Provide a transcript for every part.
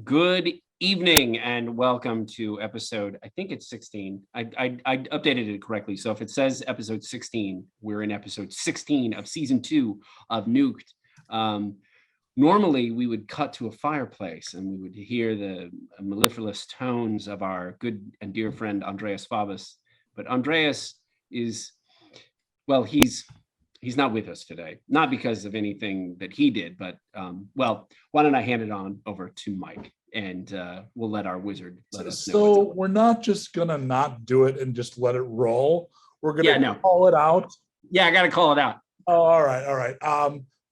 Good evening and welcome to episode, I think it's 16. I updated it correctly. So if it says episode 16, we're in episode 16 of season 2 of Nuked. Normally we would cut to a fireplace and we would hear the mellifluous tones of our good and dear friend Andreas Fabus. But Andreas is, well, he's not with us today, not because of anything that he did, but well, why don't I hand it on over to Mike and we'll let our wizard let us know. So we're not just gonna not do it and just let it roll. We're gonna call it out. Yeah, I gotta call it out. Oh, all right.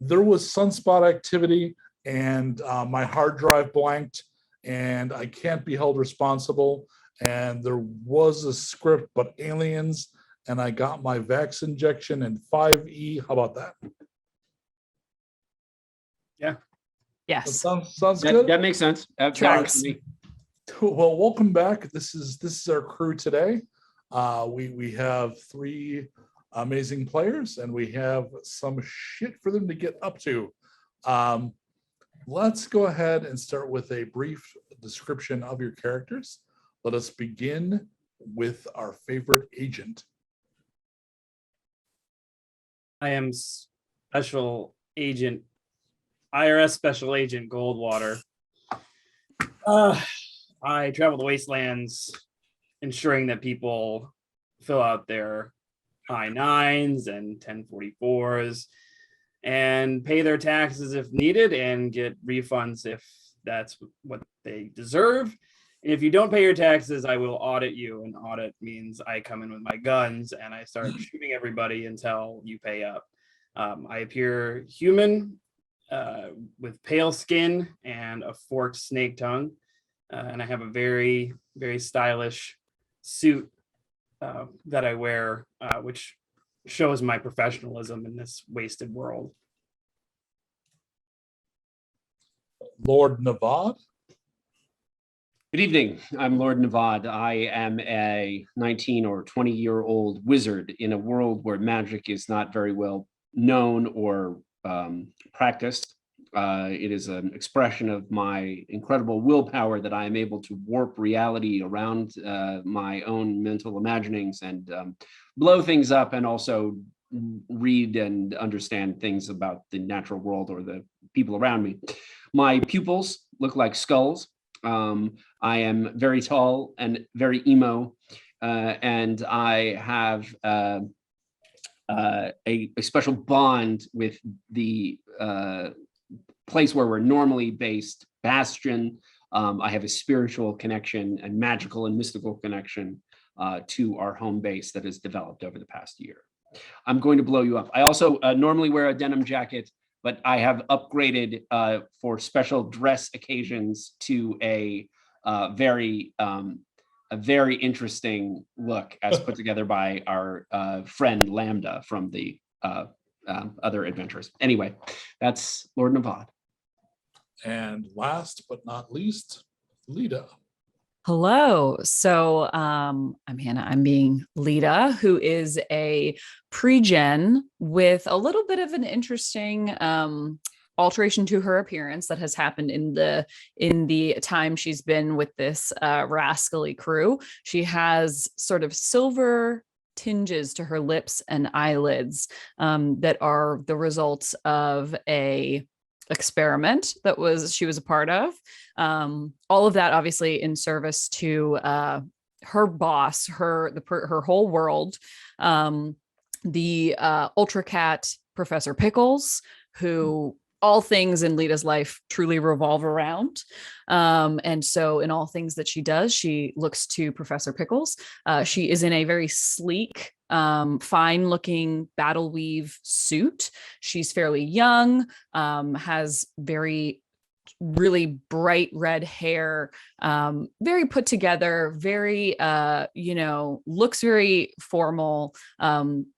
There was sunspot activity and my hard drive blanked and I can't be held responsible. And there was a script, but aliens, and I got my Vax injection in 5E. How about that? Yeah. Yes. That sounds good. That makes sense. Tracks. Well, welcome back. This is our crew today. We have 3 amazing players, and we have some shit for them to get up to. Let's go ahead and start with a brief description of your characters. Let us begin with our favorite agent. I am Special Agent, IRS Special Agent Goldwater. I travel the wastelands, ensuring that people fill out their I-9s and 1044s and pay their taxes if needed and get refunds if that's what they deserve. And if you don't pay your taxes, I will audit you. And audit means I come in with my guns and I start shooting everybody until you pay up. I appear human with pale skin and a forked snake tongue. And I have a very, very stylish suit that I wear, which shows my professionalism in this wasted world. Lord Navad. Good evening. I'm Lord Navad. I am a 19 or 20-year-old wizard in a world where magic is not very well known or practiced. It is an expression of my incredible willpower that I am able to warp reality around my own mental imaginings and blow things up, and also read and understand things about the natural world or the people around me. My pupils look like skulls. I am very tall and very emo, and I have a special bond with the place where we're normally based, Bastion. I have a spiritual connection and magical and mystical connection to our home base that has developed over the past year. I'm going to blow you up. I also normally wear a denim jacket, but I have upgraded for special dress occasions to a very interesting look as put together by our friend Lambda from the other adventures. Anyway, that's Lord Navad. And last but not least, Lita. Hello. So I'm Hannah. I'm being Lita, who is a pre-gen with a little bit of an interesting alteration to her appearance that has happened in the time she's been with this rascally crew. She has sort of silver tinges to her lips and eyelids that are the results of a experiment that she was a part of. All of that obviously in service to her boss, her whole world, the Ultra Cat Professor Pickles, who all things in Lita's life truly revolve around. And so in all things that she does, she looks to Professor Pickles. She is in a very sleek, fine looking battle weave suit. She's fairly young, has really bright red hair, very put together, very, looks very formal,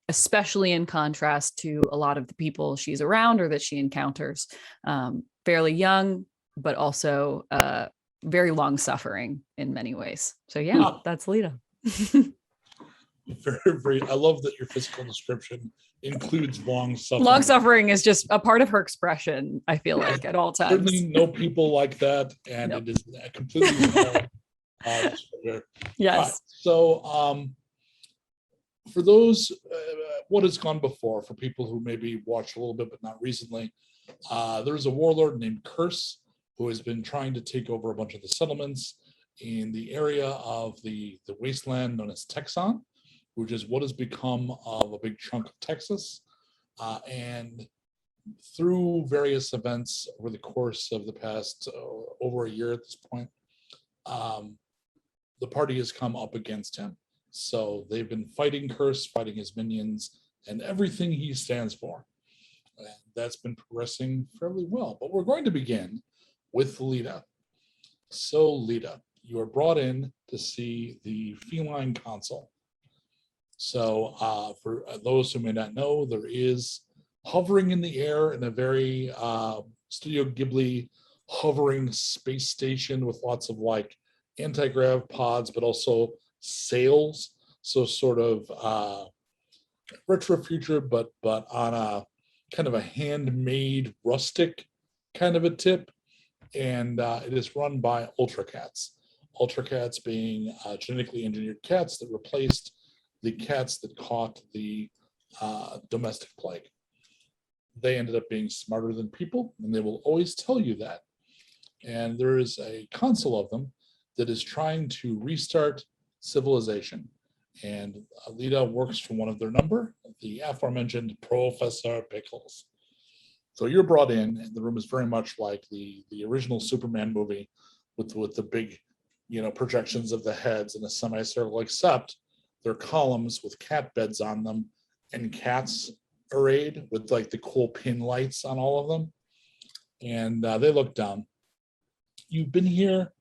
especially in contrast to a lot of the people she's around or that she encounters. Fairly young, but also very long suffering in many ways. So yeah, that's Lita. very, very. I love that your physical description includes long suffering. Long suffering is just a part of her expression, I feel like, at all times. Certainly know people like that, and Nope. it is completely valid. Yes. So, for those, what has gone before, for people who maybe watched a little bit but not recently, there's a warlord named Curse who has been trying to take over a bunch of the settlements in the area of the wasteland known as Texan, which is what has become of a big chunk of Texas. And through various events over the course of the past over a year at this point, the party has come up against him. So they've been fighting Curse, fighting his minions, and everything he stands for. And that's been progressing fairly well. But we're going to begin with Lita. So Lita, you are brought in to see the feline consul. So for those who may not know, there is hovering in the air in a very Studio Ghibli hovering space station with lots of like anti-grav pods, but also sails. So sort of retro future, but on a kind of a handmade rustic kind of a tip. And it is run by Ultra Cats. Ultra Cats being genetically engineered cats that replaced the cats that caught the domestic plague. They ended up being smarter than people, and they will always tell you that. And there is a council of them that is trying to restart civilization. And Lita works for one of their number, the aforementioned Professor Pickles. So you're brought in, and the room is very much like the original Superman movie with the big, projections of the heads in a semicircle, except they're columns with cat beds on them and cats arrayed with like the cool pin lights on all of them. And they look down. You've been here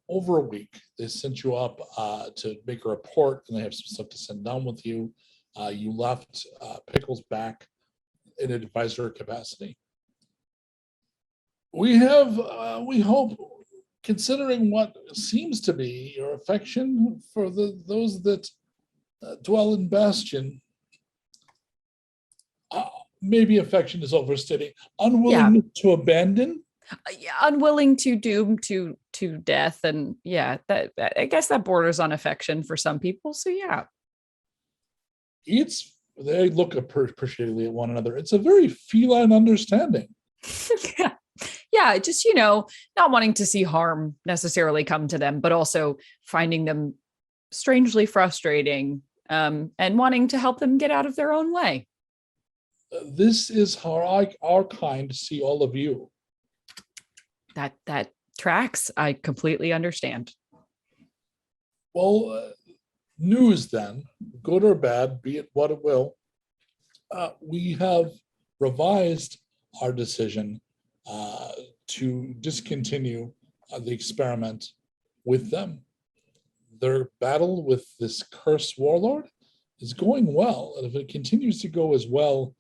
over a week. They sent you up to make a report, and they have some stuff to send down with you. You left Pickles back in an advisor capacity. We hope, considering what seems to be your affection for those that dwell in Bastion, maybe affection is overstating, unwilling to abandon. Unwilling to doom to death, and that I guess that borders on affection for some people. So they look appreciatively at one another. It's a very feline understanding. Just not wanting to see harm necessarily come to them, but also finding them strangely frustrating, and wanting to help them get out of their own way. This is how our kind see all of you. That tracks. I completely understand. Well, news then, good or bad, be it what it will. We have revised our decision to discontinue the experiment with them. Their battle with this cursed warlord is going well, and if it continues to go as well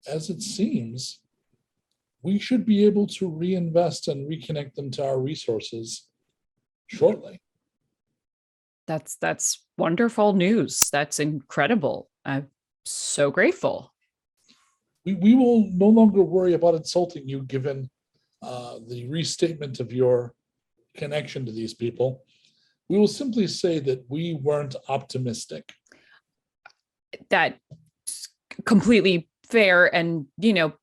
as it seems, we should be able to reinvest and reconnect them to our resources shortly. That's wonderful news. That's incredible. I'm so grateful. We will no longer worry about insulting you, given the restatement of your connection to these people. We will simply say that we weren't optimistic. That's completely fair, and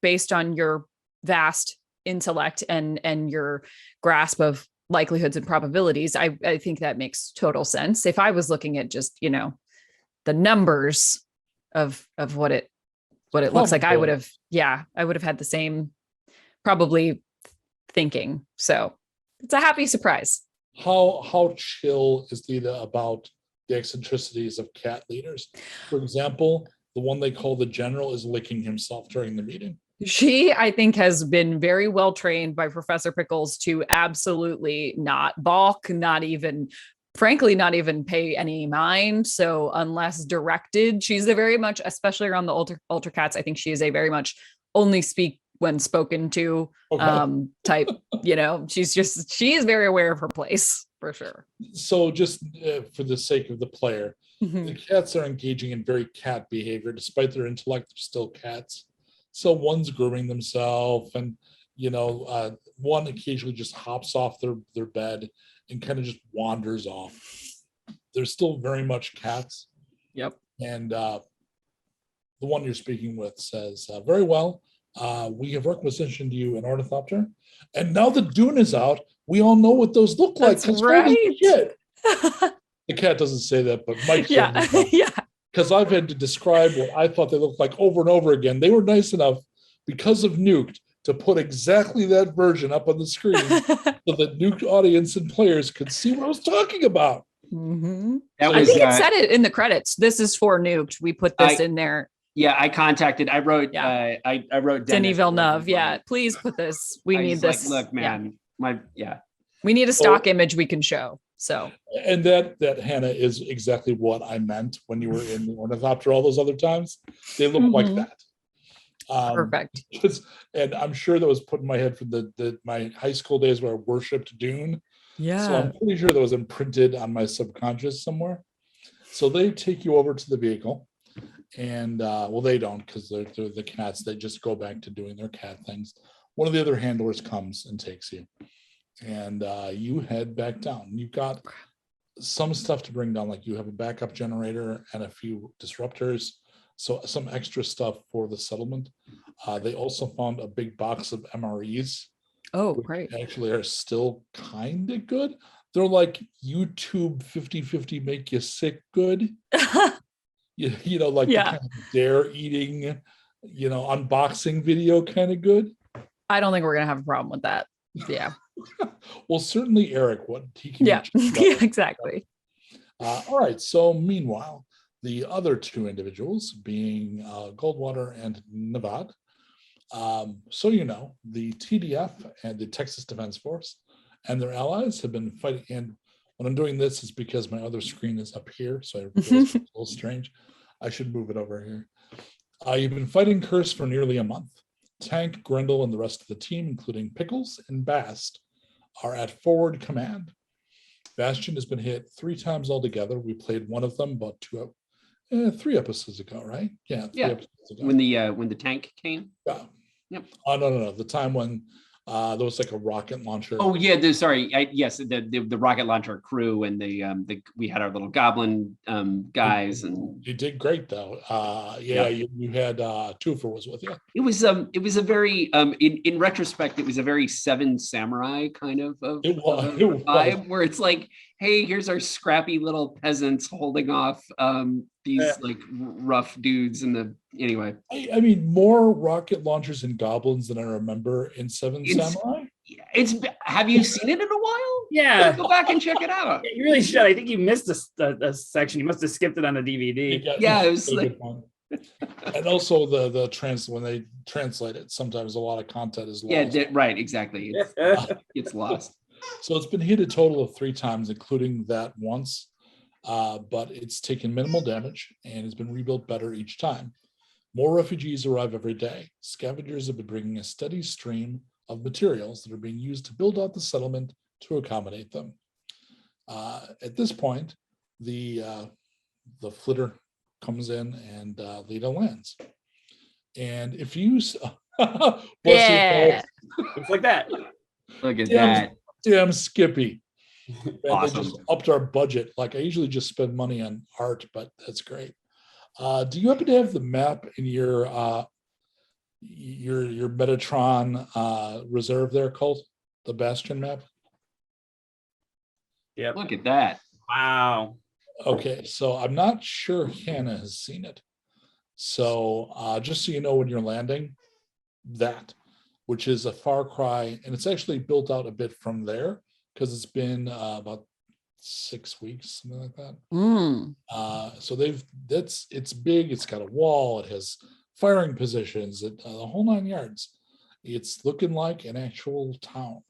based on your vast intellect and your grasp of likelihoods and probabilities, I think that makes total sense. If I was looking at just the numbers of what it looks like, I would have had the same probably thinking. So it's a happy surprise. How chill is Lita about the eccentricities of cat leaders? For example, the one they call the general is licking himself during the meeting. She, I think, has been very well trained by Professor Pickles to absolutely not balk, frankly, not even pay any mind. So unless directed, she's a very much, especially around the Ultra Cats, I think she is a very much only speak when spoken to type. She is very aware of her place, for sure. So just for the sake of the player, The cats are engaging in very cat behavior, despite their intellect, they're still cats. So one's grooming themselves, and one occasionally just hops off their bed and kind of just wanders off. They're still very much cats. Yep. And the one you're speaking with says, very well, we have requisitioned you an ornithopter. And now that Dune is out, we all know what those look like. That's right. Shit. The cat doesn't say that, but Mike Yeah. certainly does. Yeah. Because I've had to describe what I thought they looked like over and over again. They were nice enough, because of Nuked, to put exactly that version up on the screen so that Nuked audience and players could see what I was talking about. Mhm. That I was, think it said it in the credits. This is for Nuked. We put this in there. yeah, I wrote, Yeah. I wrote Denis Dennis Villeneuve. Yeah. Please put this. We I need was like, this. look, Yeah. man, We need a stock image we can show. So And that Hannah is exactly what I meant when you were in the ornithopter all those other times. They look like Mhm. that. Perfect. And I'm sure that was put in my head from my high school days where I worshipped Dune. Yeah. So I'm pretty sure that was imprinted on my subconscious somewhere. So they take you over to the vehicle, and well, they don't, because they're the cats. They just go back to doing their cat things. One of the other handlers comes and takes you, and you head back down. You've got some stuff to bring down, like you have a backup generator and a few disruptors, so some extra stuff for the settlement. They also found a big box of MREs. Oh, Which great. actually are still kind of good. They're like YouTube 50-50 make you sick good. Like Yeah. the kind of dare eating, unboxing video kind of good. I don't think we're gonna have a problem with that. Yeah. Well, certainly Eric would. He can Yeah. check it out. Yeah, exactly. All right. So meanwhile, the other two individuals being Goldwater and Nevada. So the TDF and the Texas Defense Force and their allies have been fighting. And when I'm doing this, it's because my other screen is up here, so it feels a little strange. I should move it over here. You've been fighting Curse for nearly a month. Tank, Grendel, and the rest of the team, including Pickles and Bast, are at forward command. Bastion has been hit 3 times altogether. We played one of them about 3 episodes ago, right? Yeah, 3 episodes ago. when the tank came. Yeah. Yep. Oh, no. The time when there was like a rocket launcher. Oh yeah, yes, the rocket launcher crew, and we had our little goblin guys, and You did great though. You had Twofer was with you. it was a very in retrospect, it was a very Seven Samurai kind of It was. vibe, where it's like, hey, here's our scrappy little peasants holding off these like rough dudes anyway. I mean, more rocket launchers and goblins than I remember in Seven Samurai. Have you seen it in a while? Yeah. Go back and check it out. You really should. I think you missed a section. You must have skipped it on the DVD. Yeah, it was a like, good one. And also when they translate it, sometimes a lot of content is lost. yeah, right, exactly. It's lost. So it's been hit a total of 3 times, including that once. But it's taken minimal damage and has been rebuilt better each time. More refugees arrive every day. Scavengers have been bringing a steady stream of materials that are being used to build out the settlement to accommodate them. At this point, the flitter comes in and Lita lands. And if you Yeah. It's like that. Look at Damn. that. Damn Skippy. Man, Awesome. They just upped our budget. Like I usually just spend money on art, but that's great. Do you happen to have the map in your Metatron reserve there, Colt? The Bastion map? Yep. Look at that. Wow. Okay, so I'm not sure Hannah has seen it. So just so you know when you're landing, that, which is a far cry, and it's actually built out a bit from there because it's been about 6 weeks, something like that. So it's big, it's got a wall, it has firing positions, the whole 9 yards. It's looking like an actual town.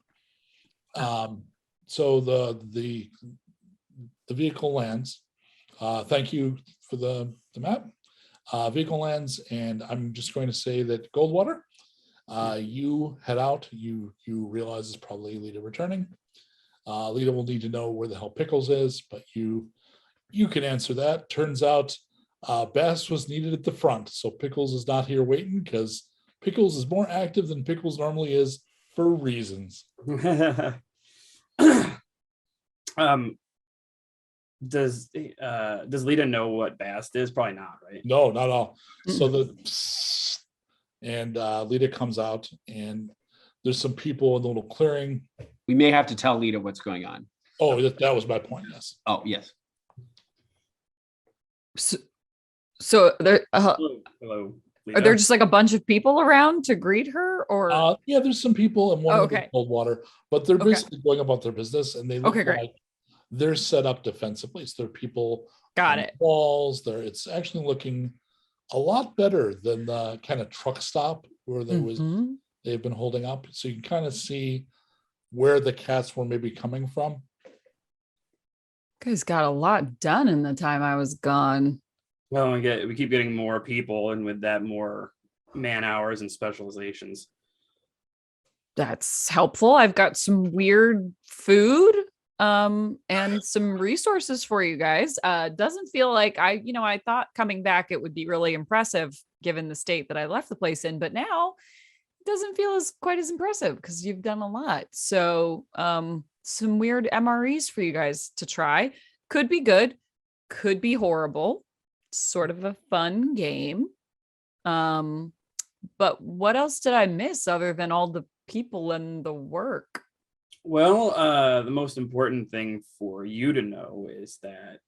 So the vehicle lands. Thank you for the map. Vehicle lands, and I'm just going to say that Goldwater, you head out. You realize it's probably Lita returning. Lita will need to know where the hell Pickles is, but you You can answer that. Turns out Bass was needed at the front, so Pickles is not here waiting because Pickles is more active than Pickles normally is for reasons. Does Lita know what Bast is? Probably not, right? No, not at all. So Lita comes out, and there's some people in the little clearing. We may have to tell Lita what's going on. Oh, that was my point. Yes. Oh, yes. So there, Hello, are there just like a bunch of people around to greet her, or Yeah, there's some people in one of the okay. Goldwater, but they're Okay. basically going about their business, and they look Okay, great. like they're set up defensively. So there are people got on it? walls there. It's actually looking a lot better than the kind of truck stop where there was Mhm. they've been holding up. So you can kind of see where the cats were maybe coming from. Guys got a lot done in the time I was gone. Well, we keep getting more people, and with that, more man hours and specializations. That's helpful. I've got some weird food and some resources for you guys. Doesn't feel like I thought coming back it would be really impressive given the state that I left the place in, but now it doesn't feel as quite as impressive because you've done a lot. So some weird MREs for you guys to try. Could be good, could be horrible. Sort of a fun game. But what else did I miss other than all the people and the work? Well, the most important thing for you to know is that,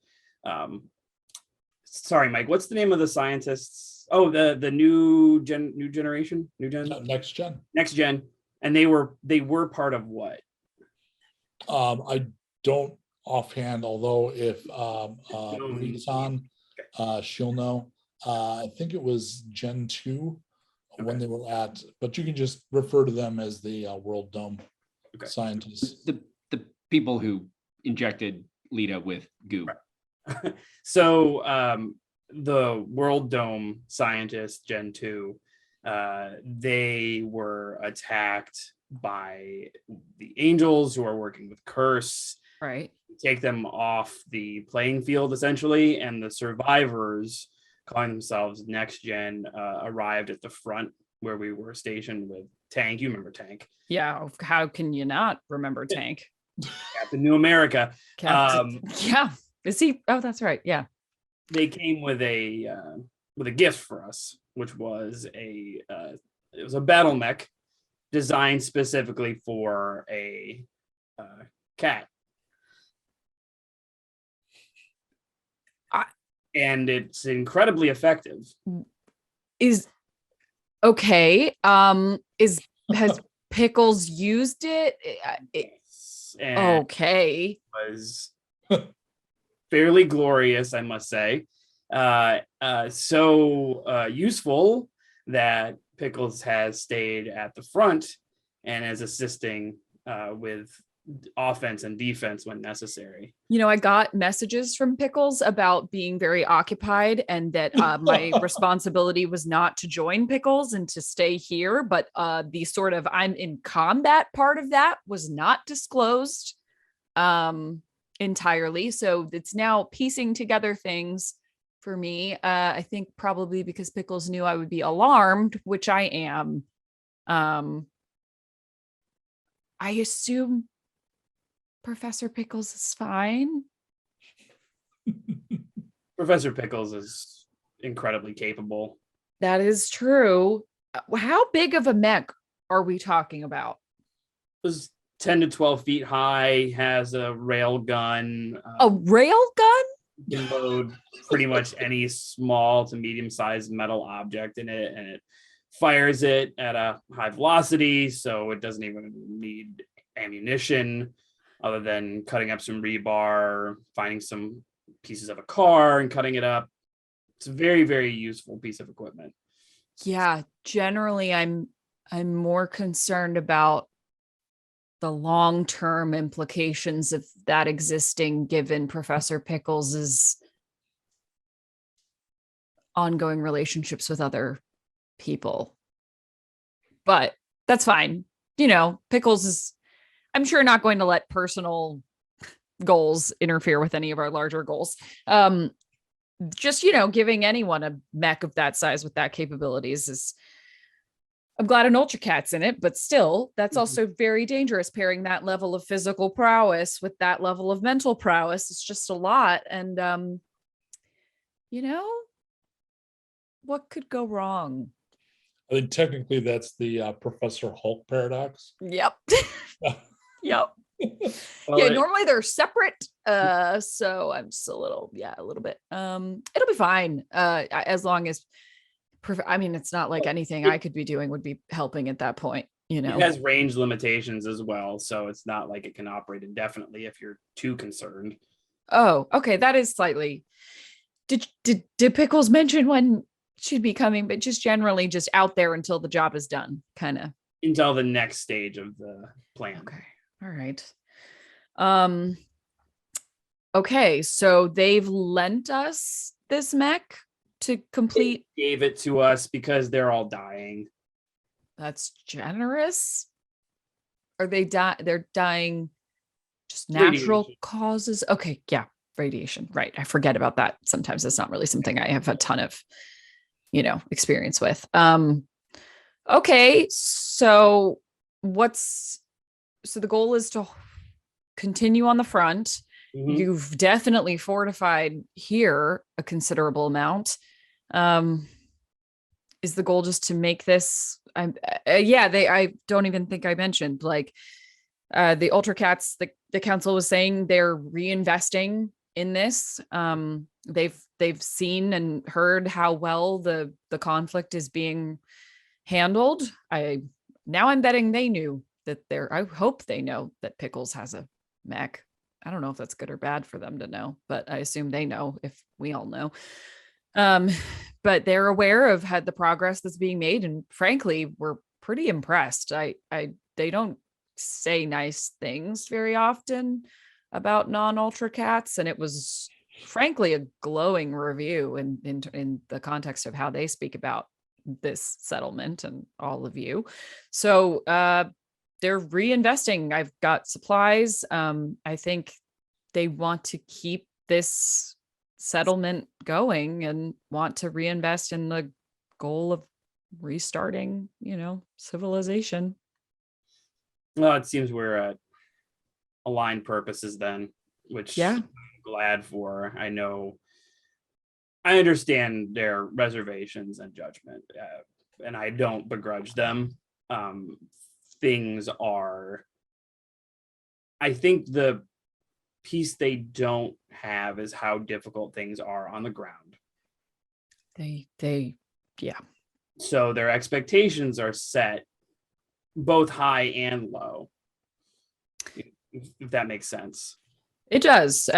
sorry, Mike, what's the name of the scientists? Oh, the new generation, Next gen. next gen, and they were part of what? I don't offhand, although if don't Rita's on, she'll know. I think it was Gen 2 when they were at, but you can just refer to them as the World Dome scientists. The people who injected Lita with goo. Right. So the World Dome scientists, Gen 2, they were attacked by the angels who are working with Curse. Right. Take them off the playing field, essentially, and the survivors, calling themselves Next Gen, arrived at the front where we were stationed with Tank. You remember Tank? Yeah. How can you not remember Tank? Captain New America. Yeah. Is he? Oh, that's right. Yeah. They came with a gift for us, which was it was a battle mech designed specifically for a cat. And it's incredibly effective. Is okay. Has Pickles used it? And Okay. was fairly glorious, I must say. So useful that Pickles has stayed at the front and is assisting with offense and defense when necessary. I got messages from Pickles about being very occupied and that my responsibility was not to join Pickles and to stay here. But the sort of I'm in combat part of that was not disclosed entirely. So it's now piecing together things for me. I think probably because Pickles knew I would be alarmed, which I am. I assume Professor Pickles is fine. Professor Pickles is incredibly capable. That is true. How big of a mech are we talking about? It was 10 to 12 feet high, has a rail gun. A rail gun? You can load pretty much any small to medium-sized metal object in it, and it fires it at a high velocity, so it doesn't even need ammunition other than cutting up some rebar, finding some pieces of a car and cutting it up. It's a very, very useful piece of equipment. Yeah, generally I'm more concerned about the long-term implications of that existing given Professor Pickles' ongoing relationships with other people. But that's fine. Pickles is, I'm sure, not going to let personal goals interfere with any of our larger goals. Just, giving anyone a mech of that size with that capabilities is, I'm glad an Ultra Cat's in it, but still, that's also very dangerous. Pairing that level of physical prowess with that level of mental prowess is just a lot. And, what could go wrong? I think technically that's the Professor Hulk paradox. Yep. Yep. Well, Yeah, normally they're separate. So I'm just a little bit. It'll be fine. As long as it's not like anything I could be doing would be helping at that point, it has range limitations as well, so it's not like it can operate indefinitely if you're too concerned. Oh, okay. That is slightly. Did Pickles mention when she'd be coming, but just generally just out there until the job is done, kind of Until the next stage of the plan. Okay. All right. Okay, so they've lent us this mech to complete. They gave it to us because they're all dying. That's generous. Are they they're dying just natural Radiation. causes? Okay, yeah, radiation. Right. I forget about that. Sometimes it's not really something I have a ton of, experience with. Okay, so the goal is to continue on the front. Mhm. You've definitely fortified here a considerable amount. Is the goal just to make this? I don't even think I mentioned the Ultra Cats. The council was saying they're reinvesting in this. They've seen and heard how well the conflict is being handled. I'm betting they knew that I hope they know that Pickles has a mech. I don't know if that's good or bad for them to know, but I assume they know if we all know. But they're aware of the progress that's being made, and frankly, we're pretty impressed. They don't say nice things very often about non-Ultra Cats, and it was frankly a glowing review in the context of how they speak about this settlement and all of you. So they're reinvesting. I've got supplies. I think they want to keep this settlement going and want to reinvest in the goal of restarting, civilization. Well, it seems we're at aligned purposes then, which Yeah. I'm glad for. I understand their reservations and judgment, and I don't begrudge them. I think the piece they don't have is how difficult things are on the ground. Yeah. So their expectations are set both high and low, if that makes sense. It does.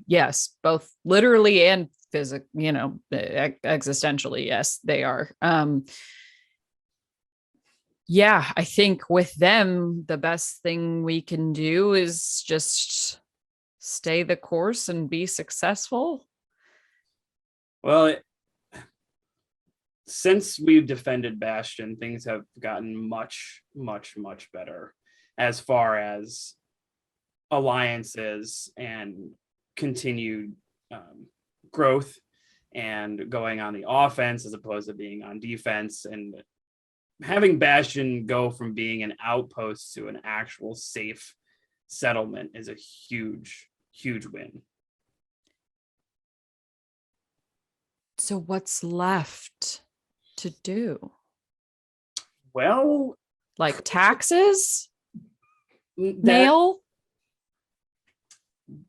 Yes, both literally and existentially, yes, they are. Yeah, I think with them, the best thing we can do is just stay the course and be successful. Well, since we've defended Bastion, things have gotten much, much, much better as far as alliances and continued growth and going on the offense as opposed to being on defense, and having Bastion go from being an outpost to an actual safe settlement is a huge, huge win. So what's left to do? Well, Like taxes? Mail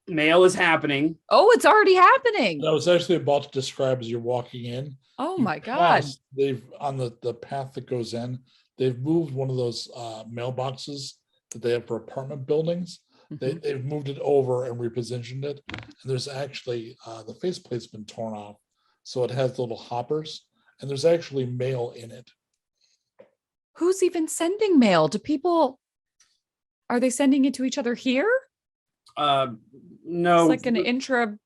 is happening. Oh, it's already happening. I was actually about to describe as you're walking in. Oh You my God. pass- They've on the path that goes in, they've moved one of those mailboxes that they have for apartment buildings. Mhm. They've moved it over and repositioned it. And there's actually the faceplate's been torn off. So it has little hoppers, and there's actually mail in it. Who's even sending mail? Are they sending it to each other here? No, It's like an intra,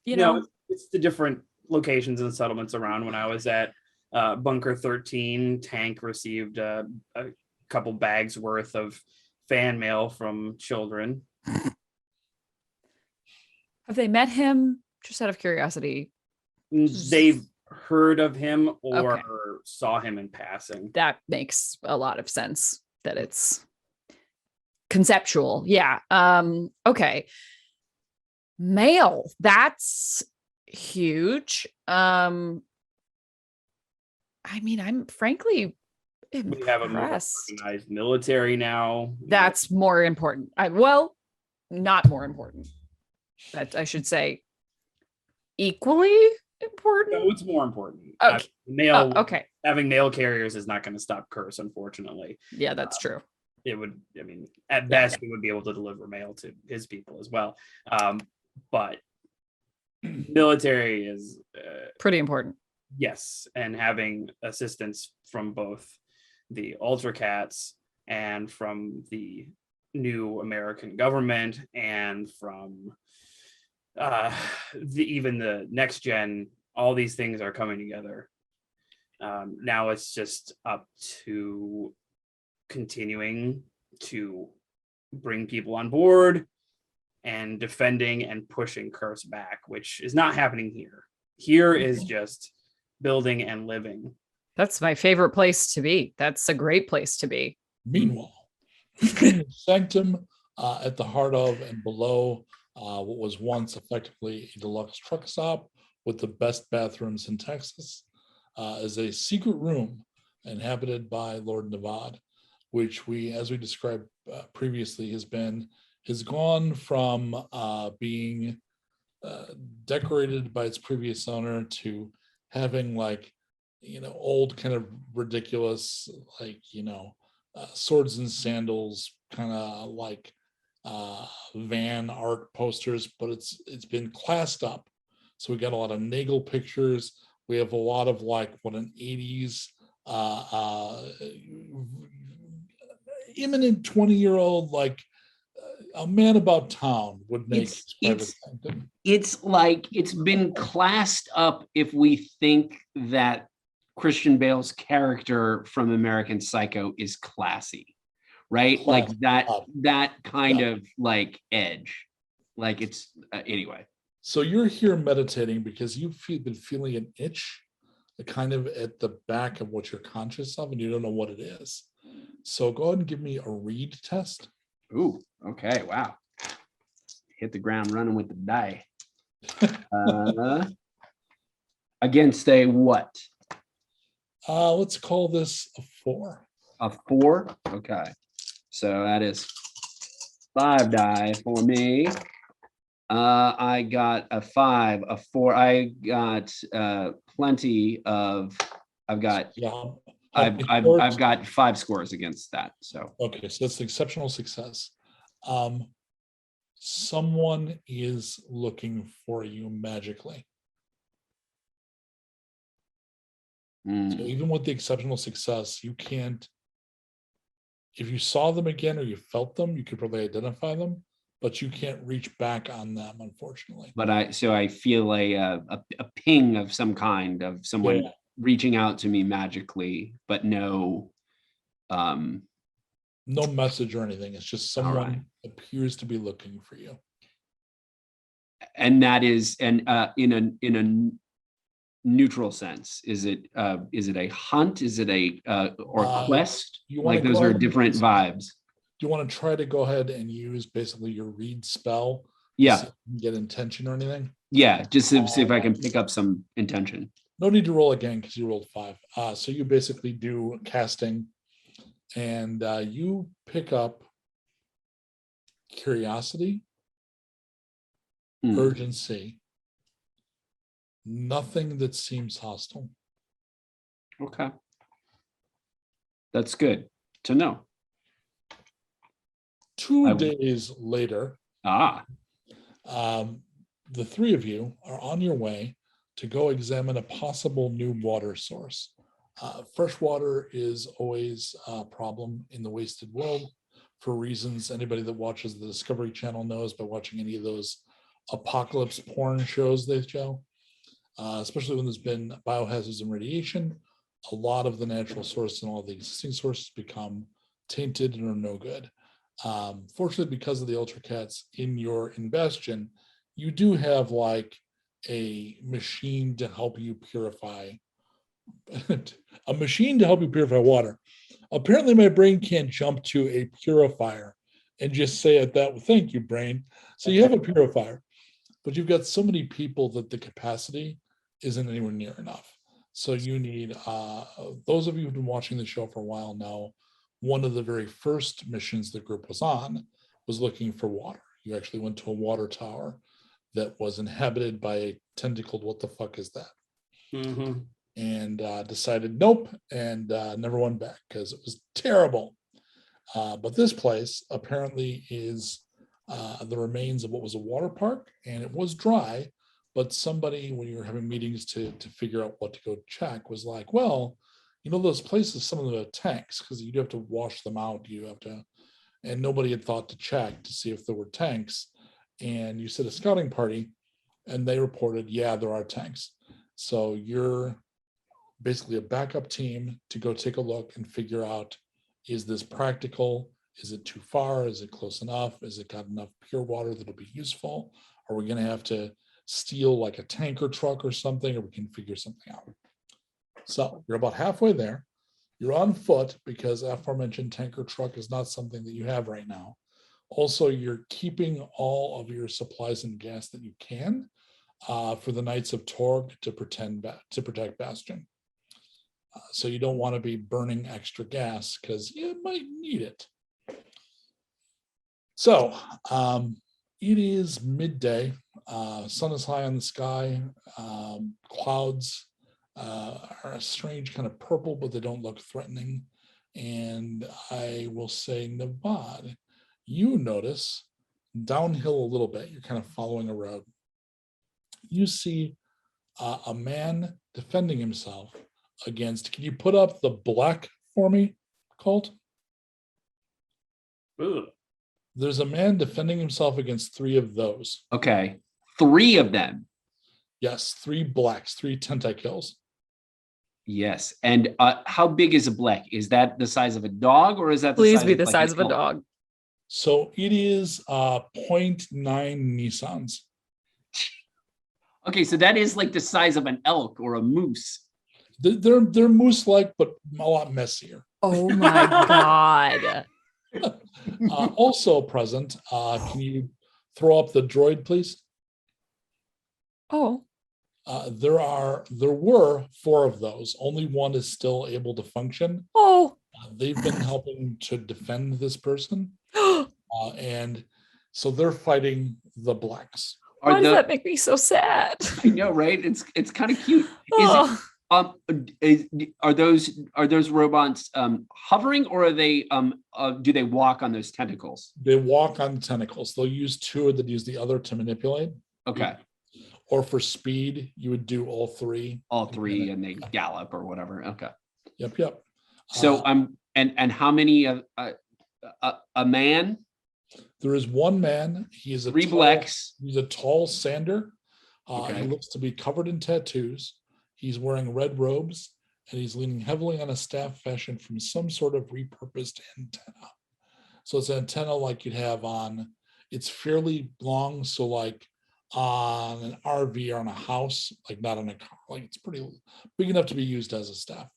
no, it's the different locations and settlements around. When I was at Bunker 13, Tank received a couple bags worth of fan mail from children. Have they met him? Just out of curiosity. They've heard of him or Okay. saw him in passing. That makes a lot of sense that it's conceptual. Yeah. Okay. Male. That's huge. I mean, I'm frankly We have a more impressed. organized military now. That's more important. Well, not more important. That I should say equally important. No, it's more important. Okay. Male Okay. having male carriers is not going to stop curse, unfortunately. Yeah, that's true. It would, I mean, at best, he would be able to deliver mail to his people as well. But military is Pretty important. yes, and having assistance from both the Ultra Cats and from the new American government and from even the next gen, all these things are coming together. Now it's just up to continuing to bring people on board and defending and pushing curse back, which is not happening here. Here is just building and living. That's my favorite place to be. That's a great place to be. Meanwhile, Sanctum, at the heart of and below what was once effectively a deluxe truck stop with the best bathrooms in Texas, is a secret room inhabited by Lord Nevad, which as we described previously, has gone from being decorated by its previous owner to having old kind of ridiculous swords and sandals kind of like van art posters, but it's been classed up. So we got a lot of Nagel pictures. We have a lot of what an 80s imminent 20-year-old a man about town would make. It's like it's been classed up if we think that Christian Bale's character from American Psycho is classy, right? Like that kind of edge. Like it's anyway. So you're here meditating because you've been feeling an itch kind of at the back of what you're conscious of and you don't know what it is. So go ahead and give me a read test. Ooh, okay, wow. Hit the ground running with the die. Against a what? Let's call this a 4. A 4? Okay. So that is 5 die for me. I got a 5, a 4. I got plenty of. I've got 5 scores against that. So okay, so that's an exceptional success. Someone is looking for you magically. So even with the exceptional success, you can't. If you saw them again or you felt them, you could probably identify them, but you can't reach back on them, unfortunately. But I feel a ping of some kind of someone reaching out to me magically, but no message or anything. It's just someone appears to be looking for you. And that is in a neutral sense. Is it a hunt? Is it or quest? Like those are different vibes. Do you want to try to go ahead and use basically your read spell? Yeah. Get intention or anything? Yeah, just to see if I can pick up some intention. No need to roll again because you rolled 5. So you basically do casting and you pick up curiosity, urgency, nothing that seems hostile. Okay. That's good to know. 2 days later, the 3 of you are on your way to go examine a possible new water source. Fresh water is always a problem in the wasted world for reasons anybody that watches the Discovery Channel knows by watching any of those apocalypse porn shows they show, especially when there's been biohazards and radiation. A lot of the natural sources and all the existing sources become tainted and are no good. Fortunately, because of the Ultra Cats in your Bastion, you do have like a machine to help you purify a machine to help you purify water. Apparently my brain can't jump to a purifier and just say it that way. Thank you, brain. So you have a purifier, but you've got so many people that the capacity isn't anywhere near enough. So you need, those of you who've been watching the show for a while know, one of the very first missions the group was on was looking for water. You actually went to a water tower that was inhabited by a tentacled, what the fuck is that? Mm-hmm. And decided nope, and never went back because it was terrible. But this place apparently is the remains of what was a water park, and it was dry. But somebody, when you were having meetings to figure out what to go check, was like, well, you know, those places, some of them have tanks because you do have to wash them out. You have to, and nobody had thought to check to see if there were tanks. And you said a scouting party, and they reported, yeah, there are tanks. So you're basically a backup team to go take a look and figure out, is this practical? Is it too far? Is it close enough? Is it got enough pure water that'll be useful? Are we going to have to steal like a tanker truck or something, or we can figure something out? So you're about halfway there. You're on foot because aforementioned tanker truck is not something that you have right now. Also, you're keeping all of your supplies and gas that you can for the Knights of Torg to protect Bastion. So you don't want to be burning extra gas because you might need it. So it is midday. Sun is high on the sky. Clouds are a strange kind of purple, but they don't look threatening. And I will say, Nevad, you notice downhill a little bit. You're kind of following a road. You see a man defending himself against, can you put up the black for me, Colt? Ooh. There's a man defending himself against 3 of those. Okay. 3 of them. Yes, 3 blacks, 3 tentacles. Yes. And how big is a black? Is that the size of a dog, or is that the Please size be of, the like, size an of a elk? dog. So it is 0.9 Nissans. Okay, so that is like the size of an elk or a moose. They're moose-like, but a lot messier. Oh my God. Also present, can you throw up the droid, please? Oh, There were 4 of those. Only 1 is still able to function. oh. They've been helping to defend this person, and so they're fighting the blacks. Why does that make me so sad? I know, right? It's kind of cute. Oh. Are those robots hovering, or are they do they walk on those tentacles? They walk on the tentacles. They'll use 2 that use the other to manipulate. Okay. Or for speed, you would do all 3. All 3, and they gallop or whatever. Okay. Yep. So and how many a man? There is 1 man. He is 3 blacks. He's a tall sander. Okay. He looks to be covered in tattoos. He's wearing red robes, and he's leaning heavily on a staff fashioned from some sort of repurposed antenna. So it's an antenna like you'd have on, it's fairly long, so like on an RV or on a house, like not on a car, like it's pretty big enough to be used as a staff.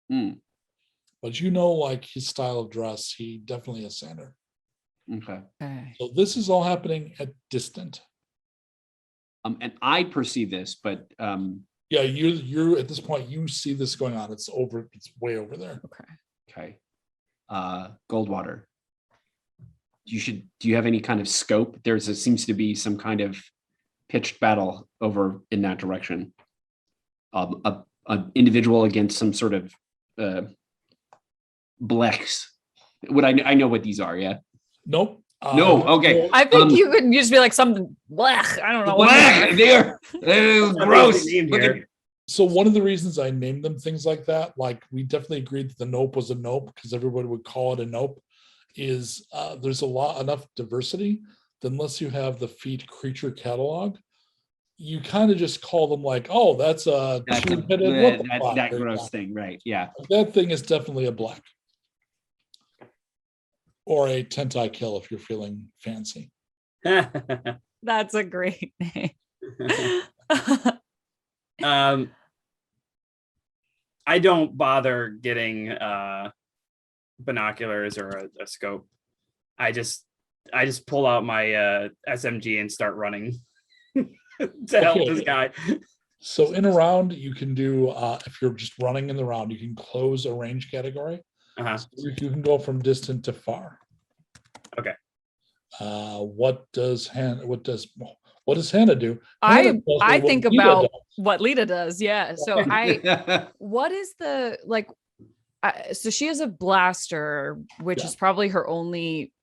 But you know, like his style of dress, he definitely is sander. Okay. So this is all happening at distant. And I perceive this, but yeah, you at this point you see this going on. It's way over there. okay. Goldwater. Do you have any kind of scope? Seems to be some kind of pitched battle over in that direction. An individual against some sort of blacks. I know what these are, yeah. Nope. No, okay. I think you could just be like something blech. I don't know. Black. They're gross. So one of the reasons I named them things like that, like we definitely agreed that the nope was a nope because everybody would call it a nope, is there's enough diversity that unless you have the feat creature catalog, you kind of just call them like, oh, that's a two-headed that gross thing, right? Yeah. That thing is definitely a black. Or a tentakill if you're feeling fancy. That's a great name. I don't bother getting binoculars or a scope. I just pull out my SMG and start running to help this guy. So in a round, you can do, if you're just running in the round, you can close a range category. Uh-huh. So you can go from distant to far. Okay. What does Hannah do? I Hannah does what think Lita about does. what Lita does. Yeah. So what is the like? So she has a blaster, which is probably her only,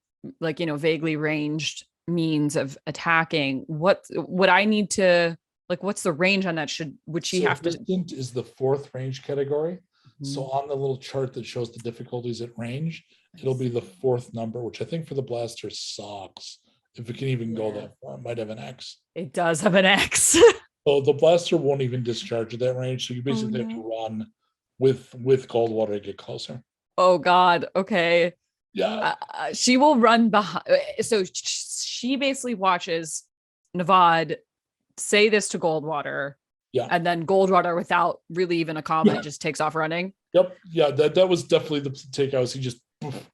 like, vaguely ranged means of attacking. What would I need to like? What's the range on that? Would she have to? Distant is the 4th range category. So on the little chart that shows the difficulties at range, it'll be the 4th number, which I think for the blaster sucks. If it can even go that far, it might have an X. It does have an X. So the blaster won't even discharge at that range. So you basically have to run with Goldwater to get closer. Oh God. Okay. Yeah. She will run behind. So she basically watches Navad say this to Goldwater. Yeah. And then Goldwater, without really even a comment, just takes off running. Yep. Yeah. That was definitely the take. He just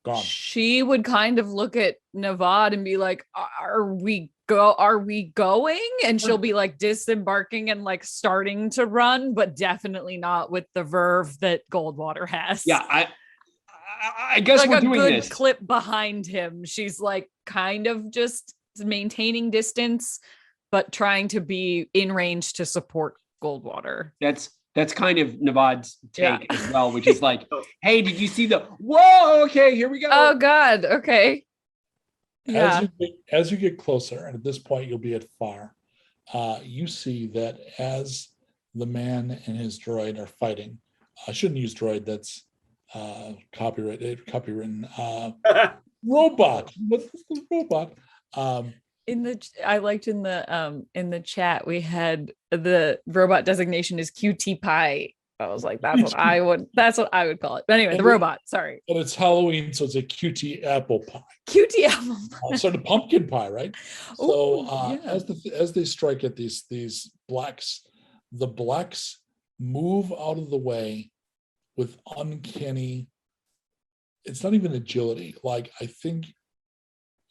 gone. She would kind of look at Navad and be like, are we going? And she'll be like disembarking and like starting to run, but definitely not with the verve that Goldwater has. Yeah, I guess like we're a doing good this. clip behind him. She's like kind of just maintaining distance, but trying to be in range to support Goldwater. That's kind of Navad's take as well, which is like, hey, did you see whoa, okay, here we go. Oh God, okay. Yeah. As you get closer, and at this point you'll be at far, you see that as the man and his droid are fighting, I shouldn't use droid, that's copywritten. Robot. What's the robot? I liked in the chat we had the robot designation is QT pie. I was like, that's what I would call it. But anyway, the robot, sorry. But it's Halloween, so it's a QT apple pie. QT apple pie. Sort of pumpkin pie, right? Ooh, So as they strike at these blacks, the blacks move out of the way with uncanny, it's not even agility. Like, I think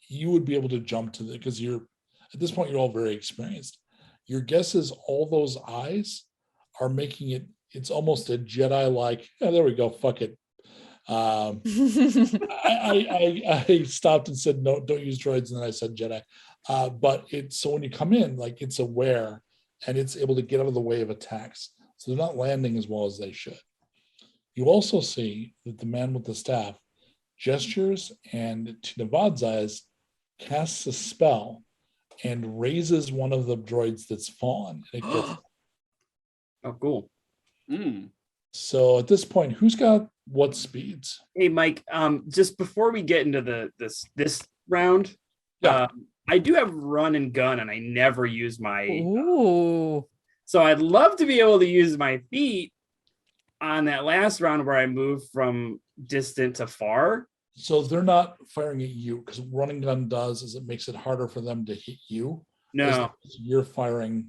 you would be able to jump to because at this point you're all very experienced. Your guess is all those eyes are making it's almost a Jedi like, there we go, fuck it. I stopped and said, no, don't use droids, and then I said Jedi. But so when you come in, like, it's aware and it's able to get out of the way of attacks. So they're not landing as well as they should. You also see that the man with the staff gestures and, to Navad's eyes, casts a spell and raises one of the droids that's fallen. And it gets Oh, cool. So at this point, who's got what speeds? Hey, Mike, just before we get into this round, Yeah. I do have run and gun, and I never use my. Ooh. So I'd love to be able to use my feet on that last round where I moved from distant to far. So they're not firing at you, because running gun does is it makes it harder for them to hit you. No. You're firing.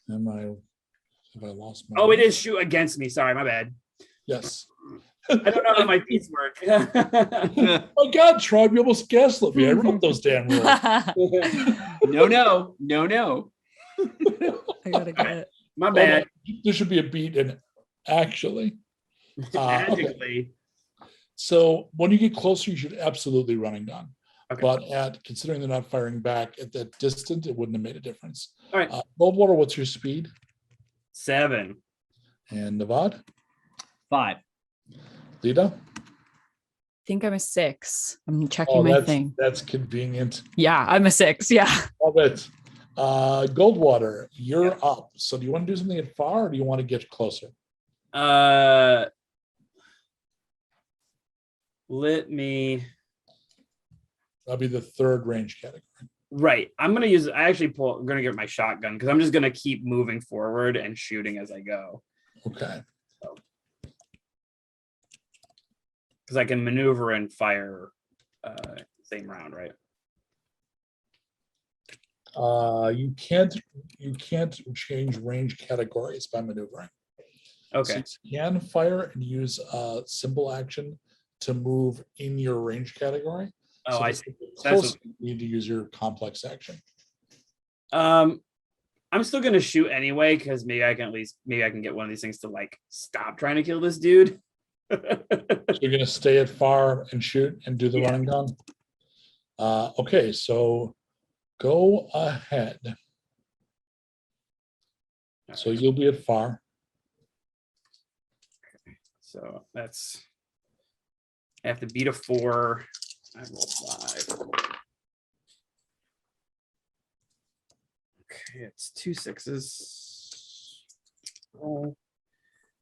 Have I lost my? Oh, it is shoot against me. Sorry, my bad. Yes. I don't know how my feet work. Oh God, Tribe, you almost gaslit me. I wrote those damn rules. No. I gotta get it. My bad. There should be a beat in it, actually. Magically. So when you get closer, you should absolutely running gun. Okay. But considering they're not firing back at that distance, it wouldn't have made a difference. All right. Goldwater, what's your speed? 7. And Navad? 5. Lita? I think I'm a 6. I'm checking my thing. That's convenient. Yeah, I'm a 6. Yeah. Love it. Goldwater, you're up. So do you want to do something at far, or do you want to get closer? Let me. That'll be the third range category. Right. I'm gonna get my shotgun because I'm just gonna keep moving forward and shooting as I go. Okay. Because I can maneuver and fire same round, right? You can't change range categories by maneuvering. Okay. So you can fire and use a simple action to move in your range category. Oh, So I to see. get That's close, you need to use your complex action. I'm still gonna shoot anyway because maybe I can get one of these things to like stop trying to kill this dude. So you're gonna stay at far and shoot and do the Yeah. running gun. Okay, so go ahead. So you'll be at far. So that's I have to beat a 4. I roll 5. Okay, it's 2 6s. Oh.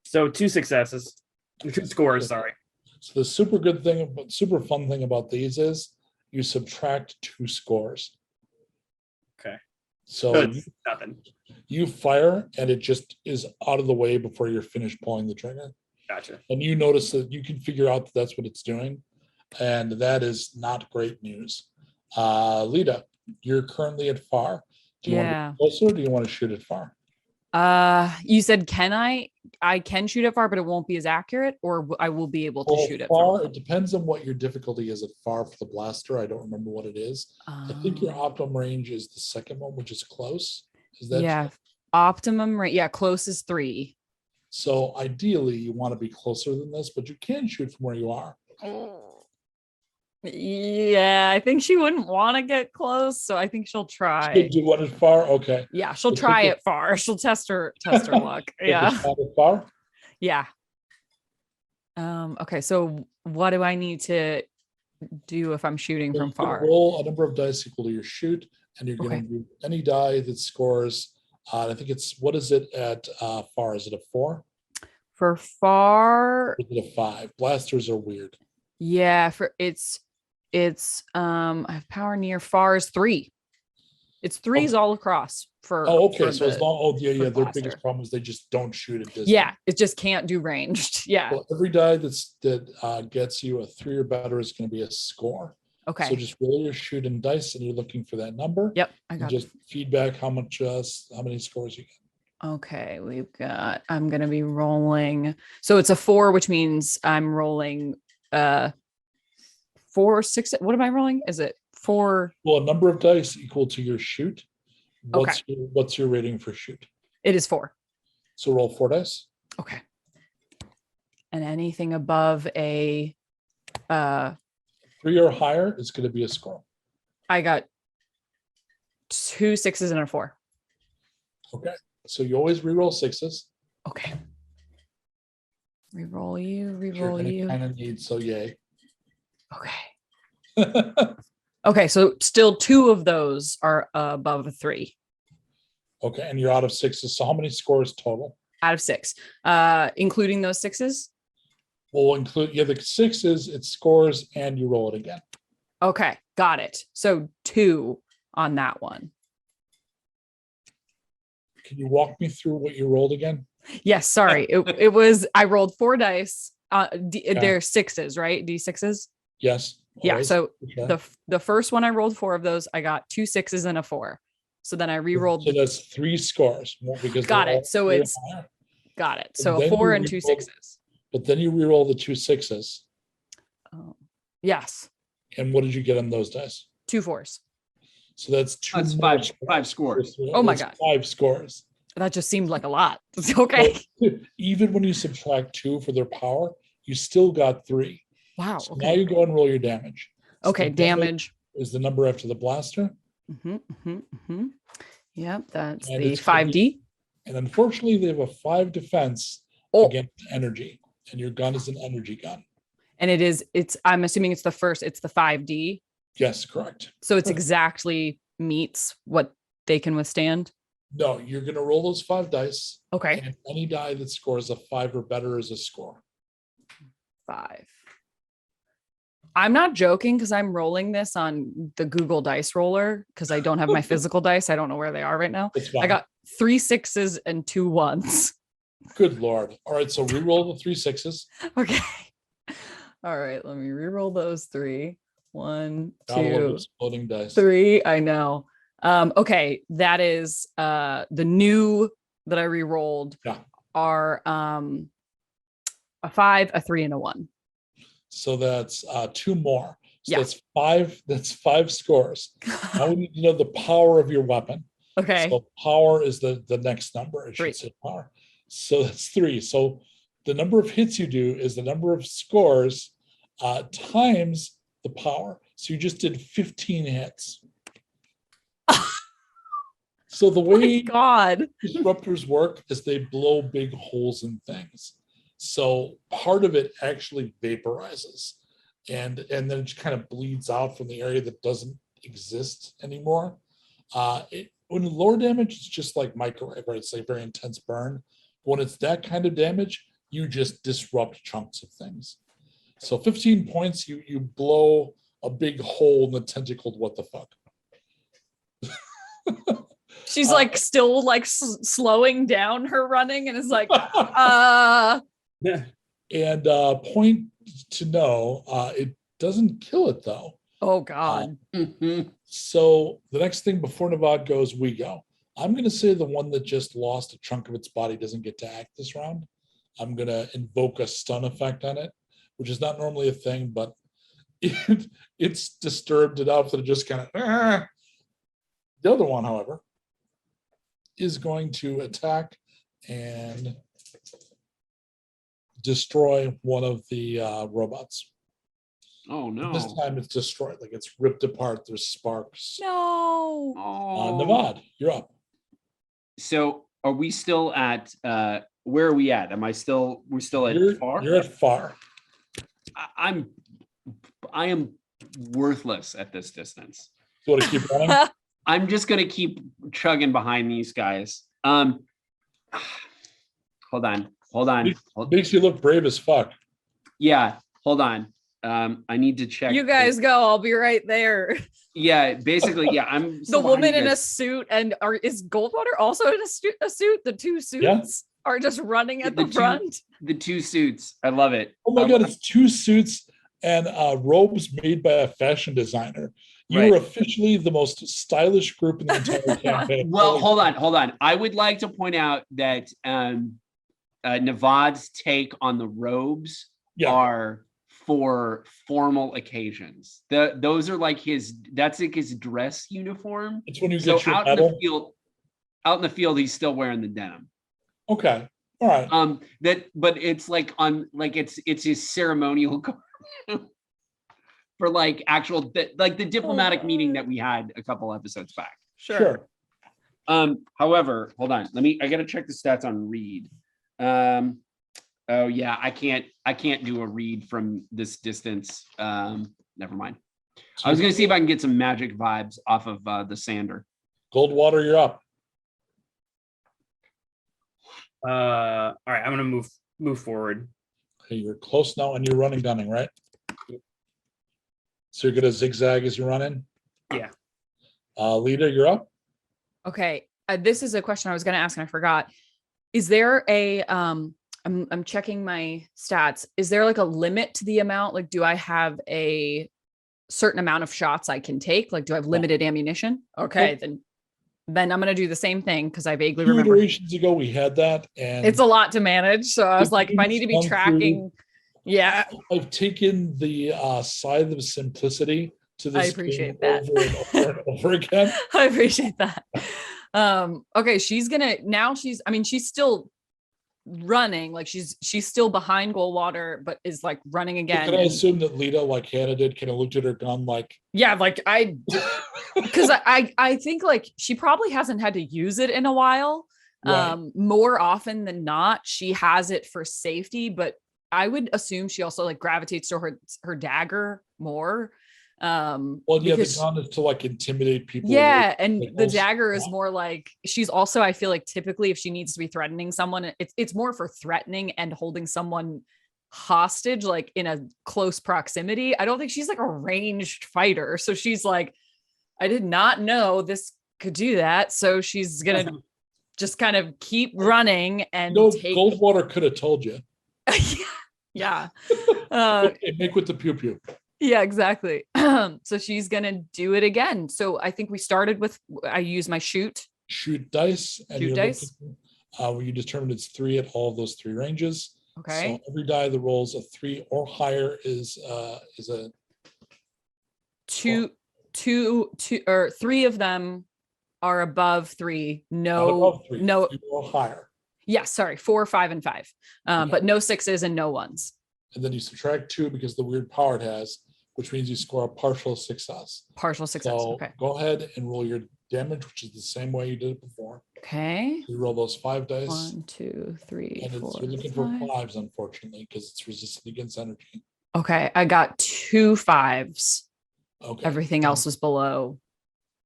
So 2 successes. 2 scores, sorry. So the super fun thing about these is you subtract 2 scores. Okay. So It's nothing. you fire and it just is out of the way before you're finished pulling the trigger. Gotcha. And you notice that you can figure out that that's what it's doing. And that is not great news. Lita, you're currently at far. Do you want to be closer or do you want to shoot at far? You said I can shoot it far, but it won't be as accurate, or I will be able to shoot it far. from It depends on what your difficulty is at far for the blaster. I don't remember what it is. I think your optimum range is the second one, which is close. Is that yeah, optimum range? Yeah, close is 3. so ideally you want to be closer than this, but you can shoot from where you are. Yeah, I think she wouldn't want to get close, so I think she'll try. Do you want it far? Okay. Yeah, she'll try it far. She'll test her luck. Yeah. Far? Yeah. Okay, so what do I need to do if I'm shooting from far? Roll a number of dice equal to your shoot, and you're going Okay. to do any die that scores. I think it's, what is it at far? Is it a 4? For far, Or is it a 5? Blasters are weird. yeah, for it's I have power near, far is 3. It's 3s all across for okay. for So as the- long, their blaster. biggest problem is they just don't shoot at distance. yeah, it just can't do ranged. Yeah. Well, every die that gets you a 3 or better is going to be a score. Okay. So just roll your shoot and dice, and you're looking for that number. Yep, I And got just feedback how many scores you get. Okay, I'm gonna be rolling. So it's a 4, which means I'm rolling 4, 6. What am I rolling? Is it 4? Well, a number of dice equal to your shoot. What's your rating for shoot? It is 4. So roll 4 dice. Okay. And anything above a 3 or higher is going to be a score. I got 2 6s and a 4. Okay. So you always reroll 6s. Okay. Reroll you, You're reroll going to you. kind of need, so yay. Okay. Okay, so still 2 of those are above a 3 Okay, and you're out of 6s. So how many scores total? out of 6, including those 6s. We'll include, the 6s, it scores and you roll it again. Okay, got it. So 2 on that one. Can you walk me through what you rolled again? Yes, sorry. It was, I rolled 4 dice. They're 6s, right? D6s. Yes. Yeah. always. So Okay. the first one I rolled 4 of those, I got 2 6s and a 4. So then I re-rolled. So that's 3 scores. Because Got they're it. all So 3 or it's higher. got it. And So a then 4 you and 2 re-roll- 6s. But then you reroll the 2 6s. Oh, yes, And what did you get on those dice? 2 4s. So that's 2 That's more 5 scores. Oh my That's God. 5 scores. That just seemed like a lot. Okay. Even when you subtract 2 for their power, you still got 3. Wow. So now Okay. you go and roll your damage. So Okay. the Damage. is the number after the blaster. Yep. That's And the it's gonna 5D. And unfortunately, they have a 5 defense Oh, against energy. And your gun is an energy gun. and I'm assuming it's the 5D. Yes, correct. So it's exactly meets what they can withstand. No, you're going to roll those 5 dice. Okay. And any die that scores a 5 or better is a score. 5. I'm not joking because I'm rolling this on the Google Dice Roller because I don't have my physical dice. I don't know where they are right now. It's fine. I got 3 6s and 2 1s. Good Lord. All right. So re-roll the 3 6s. Okay. All right. Let me re-roll those 3. 1, Now we'll 2, exploding dice. 3. I know. Okay, that is the new that I re-rolled Yeah. are a 5, a 3, and a 1. So that's 2 more. So Yeah. that's 5 scores. Now we need to know the power of your weapon. Okay. So power is the next number. I 3. should say power. So that's 3. So the number of hits you do is the number of scores times the power. So you just did 15 hits. So the way God. disruptors work is they blow big holes in things. So part of it actually vaporizes, and then it just kind of bleeds out from the area that doesn't exist anymore. When lower damage, it's just like microwave, right? It's like very intense burn. When it's that kind of damage, you just disrupt chunks of things. So 15 points, you blow a big hole in the tentacled what the fuck. She's like still like slowing down her running and is like, And point to know, it doesn't kill it though. oh God. So the next thing before Navad goes, we go. I'm going to say the one that just lost a chunk of its body doesn't get to act this round. I'm going to invoke a stun effect on it, which is not normally a thing, but it's disturbed enough that it just kind of. The other one, however, is going to attack and destroy one of the robots. Oh no. This time it's destroyed, like it's ripped apart. There's sparks. No. Oh. Navad, you're up. So are we still at where are we at? We're still at far? You're at far. I am worthless at this distance. You want to keep running? I'm just gonna keep chugging behind these guys. Hold on. Makes you look brave as fuck. Yeah, hold on. I need to check. You guys go. I'll be right there. Yeah, basically, yeah. I'm The still woman behind you in a guys. suit and is Goldwater also in a suit? The 2 suits are just running at the front. The 2 suits. I love it. Oh my God, it's 2 suits and robes made by a fashion designer. You Right. are officially the most stylish group in the entire campaign. Well, hold on. I would like to point out that Navad's take on the robes are for formal occasions. Those are like that's like his dress uniform. It's when you So get your out in medal. the field, he's still wearing the denim. Okay. All right. But it's like it's his ceremonial garb for like actual like the diplomatic meeting that we had a couple episodes back. Sure. However, hold on. I gotta check the stats on Reed. Oh yeah, I can't do a read from this distance. Never mind. I was gonna see if I can get some magic vibes off of the sander. Goldwater, you're up. All right, I'm gonna move forward. Okay, you're close now and you're running, gunning, right? So you're gonna zigzag as you run in? Yeah. Lita, you're up. Okay. This is a question I was going to ask and I forgot. Is there a I'm checking my stats. Is there like a limit to the amount? Like, do I have a certain amount of shots I can take? Like, do I have limited ammunition? Okay, then I'm gonna do the same thing because I vaguely 2 remember. iterations ago, we had that, and It's a lot to manage. So I was If like, if I need to be units come through- tracking, yeah, I've taken the side of simplicity to this. I appreciate game that. over and over and over again. I appreciate that. Okay, she's still running, like she's still behind Goldwater, but is like running again. Can I assume that Lita, like Hannah did, kind of looked at her gun like, Yeah, like because I think like she probably hasn't had to use it in a while. Right. More often than not, she has it for safety, but I would assume she also like gravitates to her dagger more. well, yeah, the because- gun is to like intimidate people. Yeah, and like the those- dagger is more like she's also, I feel like typically if she needs to be threatening someone, it's more for threatening and holding someone hostage, like in a close proximity. I don't think she's like a ranged fighter. So she's like, I did not know this could do that. So she's gonna just kind of keep running and take Goldwater could have told you. yeah. Okay, make with the pew pew. Yeah, exactly. So she's gonna do it again. So I think we started with I use my shoot. Shoot dice, and Shoot you're dice. looking, where you determined it's 3 at all of those 3 ranges. Okay. So every die that rolls a 3 or higher is a Two, or 3 of them are above 3. not No, above 3, no. 3 or higher. Yes, sorry, 4, 5, and 5. Okay. But no 6s and no 1s. And then you subtract 2 because the weird power it has, which means you score a partial success. Partial success. So Okay. go ahead and roll your damage, which is the same way you did it before. Okay. You roll those 5 dice. 1, 2, 3, And 4, you're looking 5. for 5s, unfortunately, because it's resistant against energy. Okay, I got 2 5s. Okay. Everything else was below.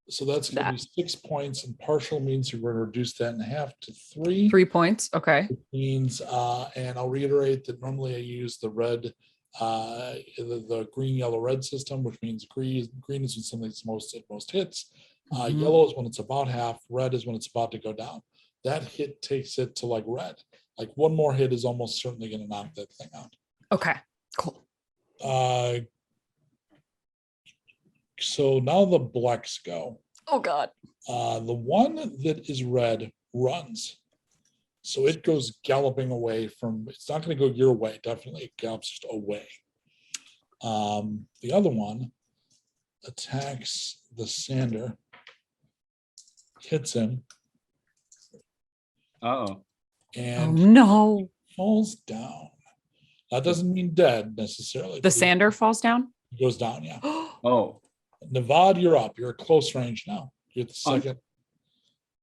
So that's going to be 6 points, and partial means you're going to reduce that in half to 3. 3 points. Okay. Which means, and I'll reiterate that normally I use the red, the green, yellow, red system, which means green is when something's at most hits. Mhm. Yellow is when it's about half. Red is when it's about to go down. That hit takes it to like red. Like one more hit is almost certainly going to knock that thing out. Okay, cool. So now the blacks go. Oh God. The one that is red runs. So it goes galloping away from, it's not going to go your way, definitely. It gallops just away. The other one attacks the sander, hits him, Uh-oh. Oh and no. falls down. That doesn't mean dead necessarily. The sander falls down. It goes down, yeah. Oh, Nevada, you're up. You're at close range now. You're at the second.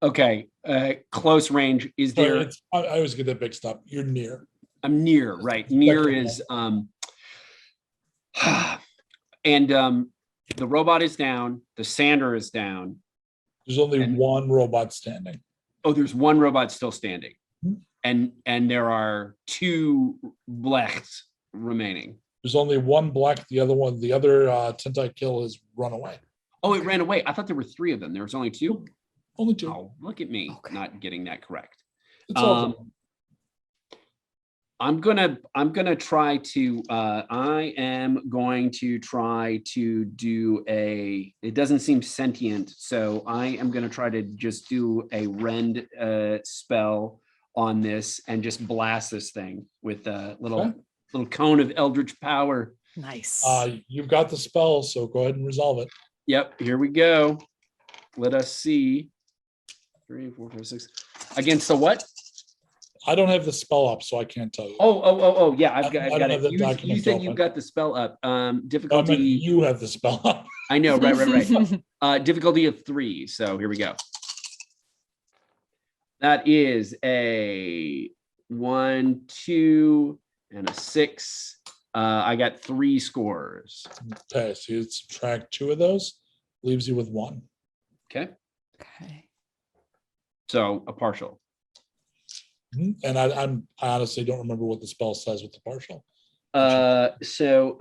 okay. Close range. Is Sorry, there? I always get that mixed up. You're near. I'm near, right? Near is and the robot is down, the sander is down. There's only And- one robot standing. Oh, there's one robot still standing. Hmm. And there are 2 blacks remaining. There's only one black. The other Tentai kill is run away. Oh, it ran away. I thought there were 3 of them. There was only 2. Only 2. Oh, look at me Okay. not getting that correct. It's all good. I'm gonna try to I am going to try to do it doesn't seem sentient, so I am gonna try to just do a rend spell on this and just blast this thing with a little cone of eldritch power. Nice. You've got the spell, so go ahead and resolve it. Yep, here we go. Let us see. 3, 4, 5, 6. Against the what? I don't have the spell up, so I can't tell you. Oh, yeah, I've got I don't have it. the You document said open. you got the spell up. I meant Difficulty. you have the spell up. I know, right. Difficulty of 3. So here we go. That is a 1, 2, and a 6. I got 3 scores. Okay, so you subtract 2 of those, leaves you with 1. Okay. Okay. So a partial. And I honestly don't remember what the spell says with the partial. So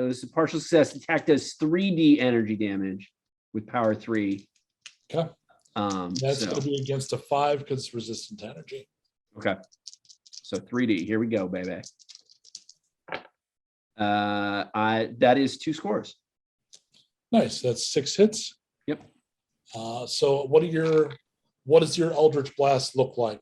this is a partial success. Attack does 3d energy damage with power 3. Okay. That's So, going to be against a 5 because it's resistant to energy. okay. So 3d. Here we go, baby. That is 2 scores. Nice. That's 6 hits. Yep. So what does your Eldritch Blast look like?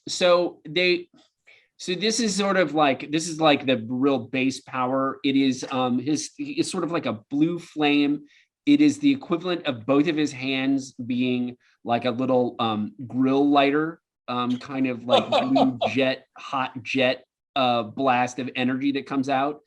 So this is sort of like, this is like the real base power. It is it's sort of like a blue flame. It is the equivalent of both of his hands being like a little grill lighter, kind of like blue hot jet blast of energy that comes out.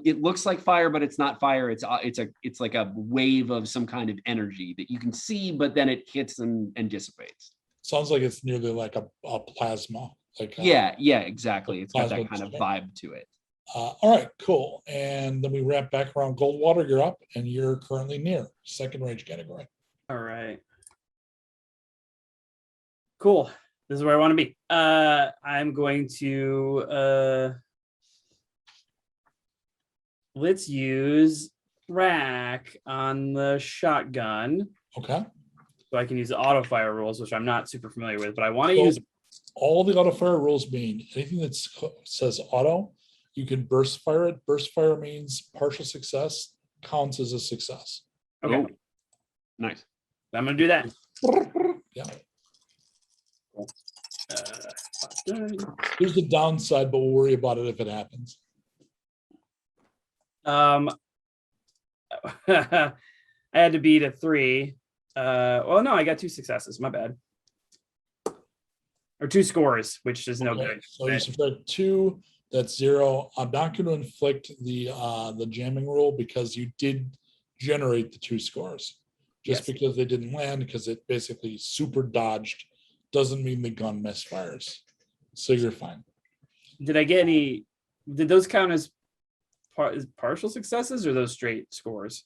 It looks like fire, but it's not fire. It's like a wave of some kind of energy that you can see, but then it hits and dissipates. Sounds like it's nearly like a plasma. Like Yeah, exactly. It's got that kind of vibe to it. all right, cool. And then we wrap back around Goldwater. You're up, and you're currently near second range category. All right. Cool. This is where I want to be. I'm going to let's use rack on the shotgun. Okay. So I can use the auto fire rules, which I'm not super familiar with, but I want to So use all the auto fire rules mean anything that says auto, you can burst fire it. Burst fire means partial success counts as a success. Okay, Oh, nice. I'm gonna do that. Yeah. Uh, There's the downside, but we'll worry about it if it happens. I had to beat a 3. Well, no, I got 2 successes. My bad. Or 2 scores, which is no Okay, good. so you subtract 2, that's 0. I'm not going to inflict the jamming rule because you did generate the 2 scores. Just Yes. because they didn't land, because it basically super dodged, doesn't mean the gun misfires. So you're fine. Did I get any? Did those count as partial successes or those straight scores?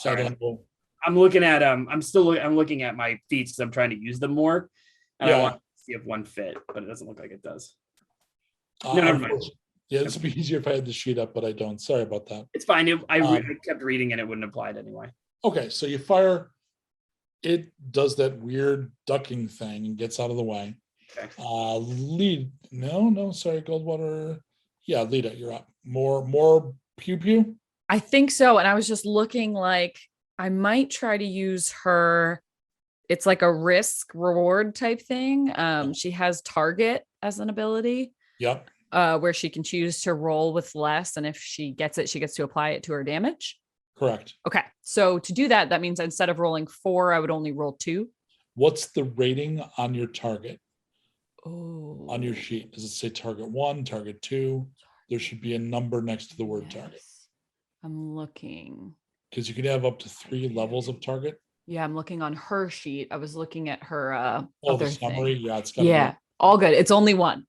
I don't know. I'm looking at I'm looking at my feats because I'm trying to use them more, and I Yeah. want to see if one fit, but it doesn't look like it does. Uh, No, never mind. unfortunately- Yeah, this would be easier if I had the sheet up, but I don't. Sorry about that. It's fine. I Um, kept reading and it wouldn't apply it anyway. Okay, so you fire. It does that weird ducking thing and gets out of the way. Okay. Sorry, Goldwater. Yeah, Lita, you're up. More pew pew. I think so. And I was just looking like I might try to use her. It's like a risk reward type thing. She has target as an ability, Yep, where she can choose to roll with less. And if she gets it, she gets to apply it to her damage. correct. Okay. So to do that, that means instead of rolling 4, I would only roll 2. What's the rating on your target Oh, on your sheet? Does it say target 1, target 2? There should be a number next to the word target yes. I'm looking. because you can have up to 3 levels of target. Yeah, I'm looking on her sheet. I was looking at her Oh, other the summary. thing. Yeah, it's got. Yeah, all good. It's only 1.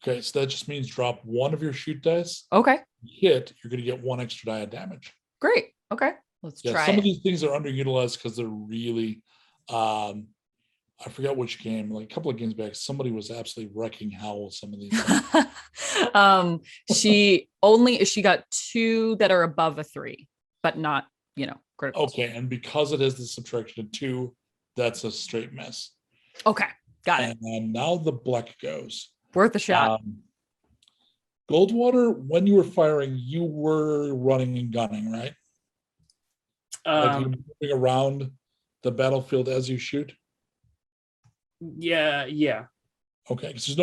Okay, so that just means drop 1 of your shoot dice. Okay, Hit, you're going to get 1 extra die of damage. great. Okay, let's Yeah, try some it. of these things are underutilized because they're really. I forgot which game. Like a couple of games back, somebody was absolutely wrecking hell with some of these. Things. She got 2 that are above a 3, but not, critical. Okay, and because it has the subtraction of 2, that's a straight miss. Okay, got it. And then now the black goes. Worth a shot. Goldwater, when you were firing, you were running and gunning, right? Like you were moving around the battlefield as you shoot. Yeah. Okay, because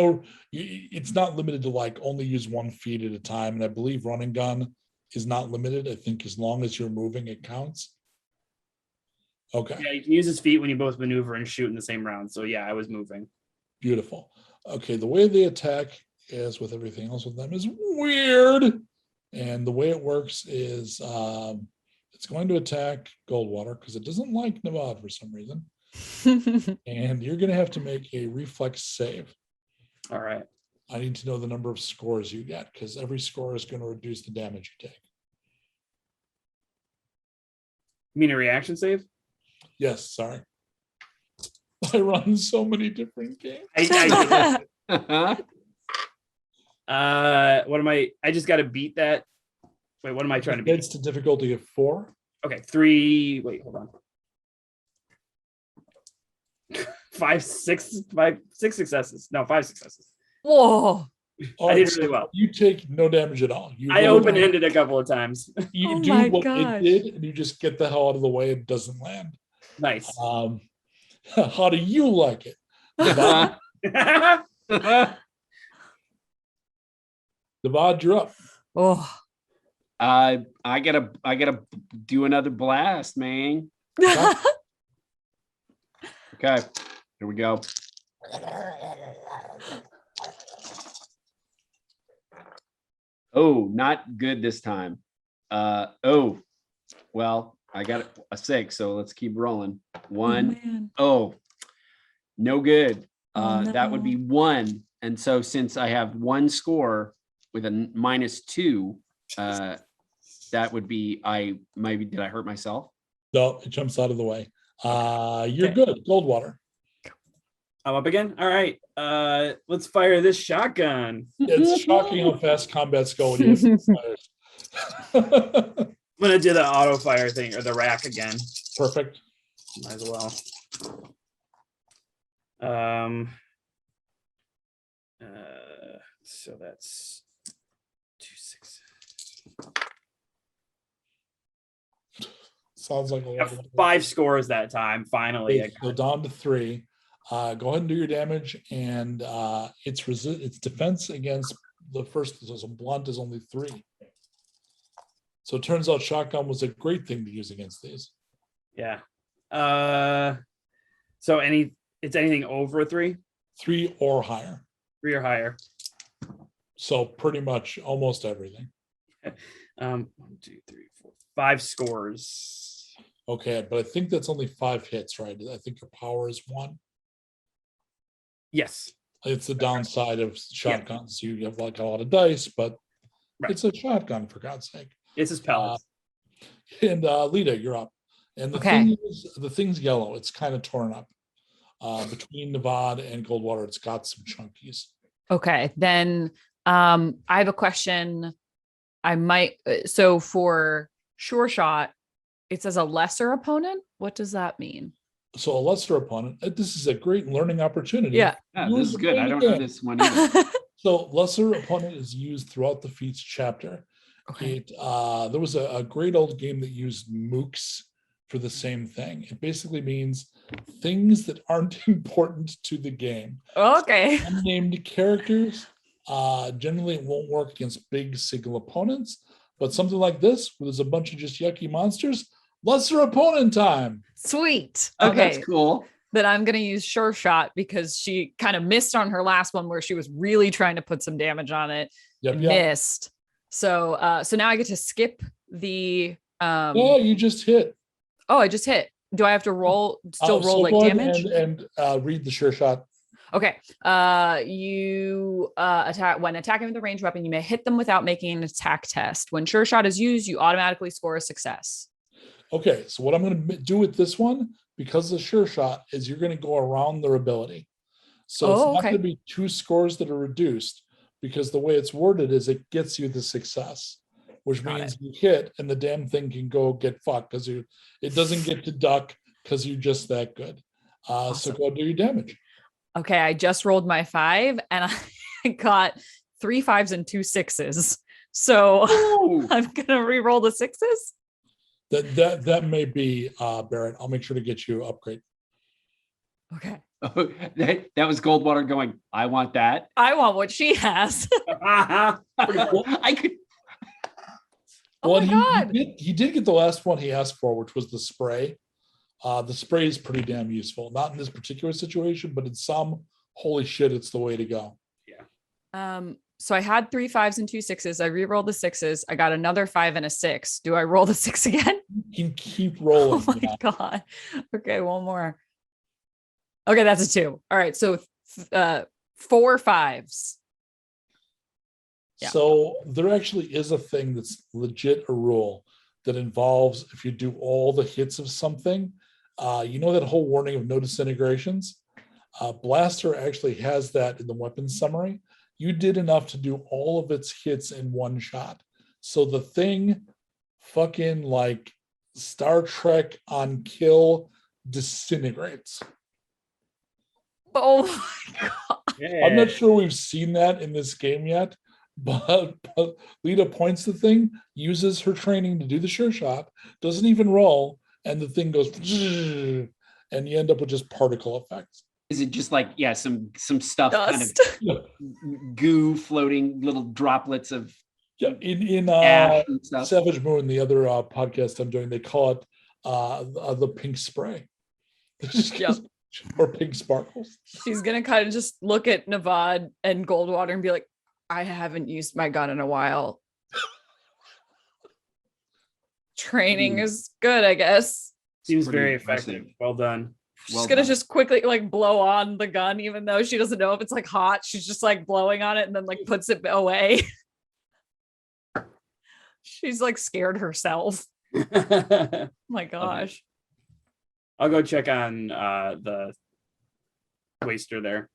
it's not limited to like only use 1 feet at a time, and I believe run and gun is not limited. I think as long as you're moving, it counts. Okay, Yeah, you can use his feet when you both maneuver and shoot in the same round. So yeah, I was moving. beautiful. Okay, the way they attack is with everything else with them is weird, and the way it works is it's going to attack Goldwater because it doesn't like Nevada for some reason. And you're going to have to make a reflex save. All right. I need to know the number of scores you get because every score is going to reduce the damage you take. You mean a reaction save? Yes, sorry. I run so many different games. What am I just got to beat that. Wait, what am I trying to beat? It's to difficulty of 4. Okay, 3. Wait, hold on. 6 successes. No, 5 successes. Whoa. I did really well. You take no damage at all. I open-ended a couple of times. You Oh do my what gosh. it did, and you just get the hell out of the way. It doesn't land. Nice. How do you like it? Devad, you're up. Oh. I gotta do another blast, man. Okay, here we go. Oh, not good this time. Well, I got a 6, so let's keep rolling. 1. man. Oh, no good. Oh, That would be 1. And so since I have 1 score with a -2, that would be, did I hurt myself? No, it jumps out of the way. You're Okay. good. Goldwater. I'm up again. All right. Let's fire this shotgun. It's shocking how fast combat's going. You have fires. I'm gonna do the auto fire thing or the rack again. Perfect. Might as well. So that's 2 6. Sounds like a lot. 5 scores that time. Finally, Okay, so down to 3. Go ahead and do your damage, and its defense against the first so blunt is only 3. So it turns out shotgun was a great thing to use against these. yeah. So it's anything over 3, 3 or higher. 3 or higher. So pretty much almost everything. 1, 2, 3, 4, 5 scores. Okay, but I think that's only 5 hits, right? I think your power is 1. Yes. It's the downside of shotguns. You have like a lot of dice, but it's a shotgun for God's sake. It's his pellets. And Lita, you're up. And the thing is, the thing's yellow. It's kind of torn up. Between Nevada and Goldwater, it's got some chunkies. Okay, then I have a question. I might so for Sure Shot, it says a lesser opponent. What does that mean? So a lesser opponent. This is a great learning opportunity. Yeah. This is good. I don't know this one either. So lesser opponent is used throughout the feats chapter. Okay. There was a great old game that used mooks for the same thing. It basically means things that aren't important to the game. Okay. So unnamed characters. Generally, it won't work against big single opponents, but something like this, where there's a bunch of just yucky monsters, lesser opponent time. Sweet. Oh, Okay. that's cool. That I'm going to use Sure Shot because she kind of missed on her last one where she was really trying to put some damage on it. And missed. So now I get to skip the Yeah, you just hit. Oh, I just hit. Do I have to roll roll So like go ahead damage? and read the Sure Shot. Okay. You attack when attacking with a ranged weapon, you may hit them without making an attack test. When Sure Shot is used, you automatically score a success. Okay, so what I'm going to do with this one, because of Sure Shot, is you're going to go around their ability. So it's not going to be 2 scores that are reduced, because the way it's worded is it gets you the success, which means you hit and the damn thing can go get fucked because it doesn't get to duck because you're just that good. So go do your damage. Okay, I just rolled my 5 and I got 3 5s and 2 6s. So I'm gonna re-roll the 6s. That may be Barrett. I'll make sure to get you an upgrade. Okay. That was Goldwater going, I want that. I want what she has. I could. Oh my God. He did get the last one he asked for, which was the spray. The spray is pretty damn useful. Not in this particular situation, but in some, holy shit, it's the way to go. Yeah. So I had 3 5s and 2 6s. I re-rolled the 6s. I got another 5 and a 6. Do I roll the 6 again? You can keep rolling. Oh my God. Okay, one more. Okay, that's a 2. All right, so 4 5s. Yeah. So there actually is a thing that's legit a rule that involves if you do all the hits of something, you know that whole warning of no disintegrations? Blaster actually has that in the weapons summary. You did enough to do all of its hits in one shot. So the thing fucking like Star Trek on kill disintegrates. Oh my God. Yeah. I'm not sure we've seen that in this game yet, but Lita points the thing, uses her training to do the Sure Shot, doesn't even roll, and the thing goes, and you end up with just particle effects. Is it just like, some stuff Dust. kind of goo floating, little droplets of In ash and stuff? Savage Moon, the other podcast I'm doing, they call it the pink spray. Or pink sparkles. She's gonna kind of just look at Nevada and Goldwater and be like, I haven't used my gun in a while. Training is good, I guess. Seems Pretty very impressive. effective. Well done. She's gonna just quickly like blow on the gun, even though she doesn't know if it's like hot. She's just like blowing on it and then like puts it away. She's like scared herself. Oh my gosh. I'll go check on the waster there.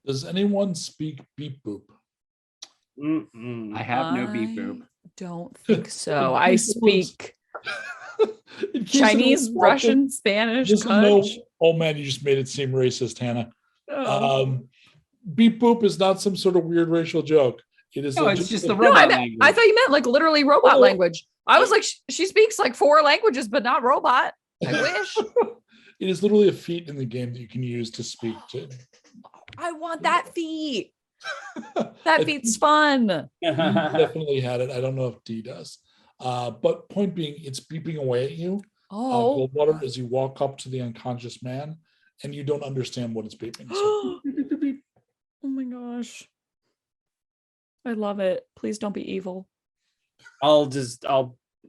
Does anyone speak beep boop? I have no beep boop. Don't think so. I speak Chinese, Chinese, Russian, Spanish, no, Dutch. oh man, you just made it seem racist, Hannah. Oh. beep boop is not some sort of weird racial joke. It is No, it's just the No, robot I language. thought you meant like literally robot Oh. language. I was like, she speaks like 4 languages, but not robot. I wish. It is literally a feat in the game that you can use to speak to. I want that feat. I That feat's fun. think D definitely had it. I don't know if D does. But point being, it's beeping away at you. Oh. Goldwater, as you walk up to the unconscious man, and you don't understand what it's beeping. So, beep, beep, beep, beep. Oh my gosh. I love it. Please don't be evil. I'll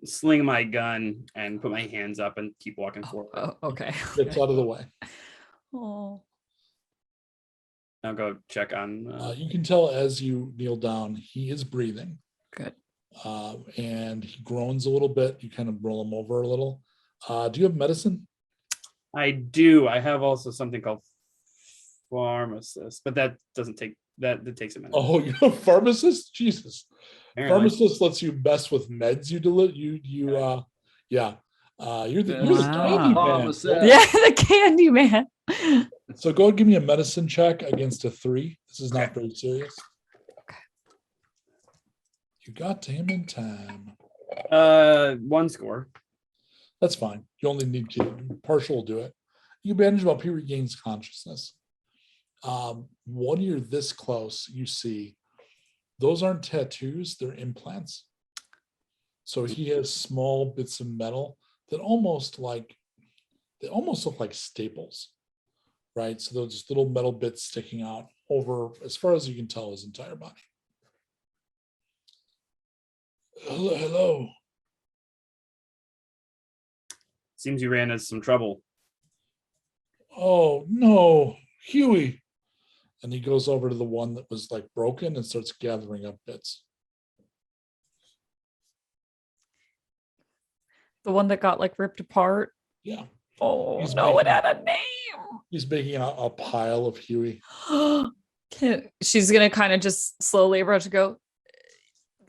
sling my gun and put my hands up and keep walking forward. Oh, okay. Gets out of the way. Oh. I'll go check on. You can tell as you kneel down, he is breathing. Good. And he groans a little bit. You kind of roll him over a little. Do you have medicine? I do. I have also something called pharmacist, but that doesn't take that takes a minute. Oh, you're a pharmacist? Jesus. Apparently. Pharmacist lets you mess with meds. You're the candy man. Pharmacist. Yeah, the candy man. So go ahead and give me a medicine check against a 3. This is not very serious. Okay. You got to him in time. 1 score. That's fine. You only need to. Partial will do it. You bandage him up. He regains consciousness. When you're this close, you see those aren't tattoos, they're implants. So he has small bits of metal that almost look like staples, right? So those just little metal bits sticking out over, as far as you can tell, his entire body. Hello. Seems you ran into some trouble. Oh no, Huey. And he goes over to the one that was like broken and starts gathering up bits. The one that got like ripped apart. Yeah. Oh He's no, it making- had a name. He's making a pile of Huey. She's gonna kind of just slowly approach and go,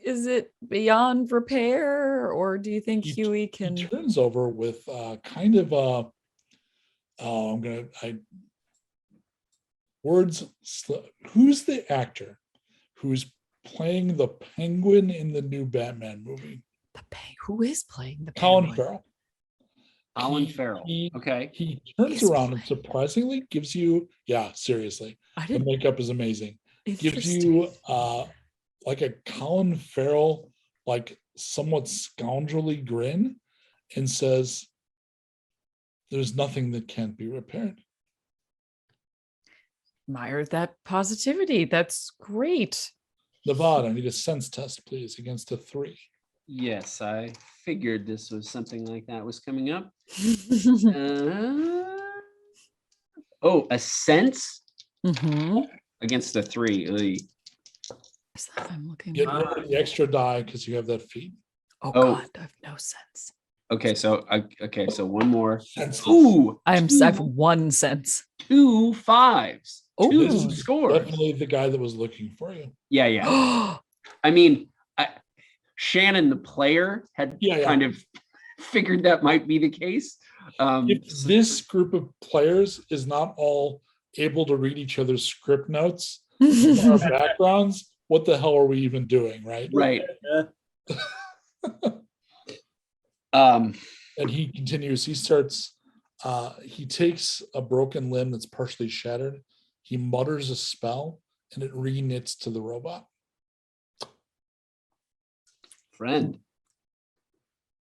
is it beyond repair, or do you think Huey can? He turns over with kind of a who's the actor who's playing the Penguin in the new Batman movie? Who is playing the Colin Penguin? Farrell. Colin He- Farrell. he- Okay. He turns He's around and playing- surprisingly gives you, seriously, I the didn't. makeup is amazing. Gives Interesting. you like a Colin Farrell, like somewhat scoundrelly grin, and says, "There's nothing that can't be repaired." Admire that positivity. That's great. Nevada, I need a sense test, please, against a 3. Yes, I figured this was something like that was coming up. A sense Mhm. against a 3. Oy. Is that- I'm looking. Get rid of the extra die because you have that feat. Oh Oh. God, I have no sense. Okay, so one more. Senseless. Ooh, I have two- 1 sense. 2 5s. Ooh. 2 This is scores. definitely the guy that was looking for you. Yeah. I mean, Shannon, the player, had Yeah. kind of figured that might be the case. If this group of players is not all able to read each other's script notes, our backgrounds, what the hell are we even doing, right? Right. And he continues. He starts. He takes a broken limb that's partially shattered. He mutters a spell, and it reknits to the robot. Friend,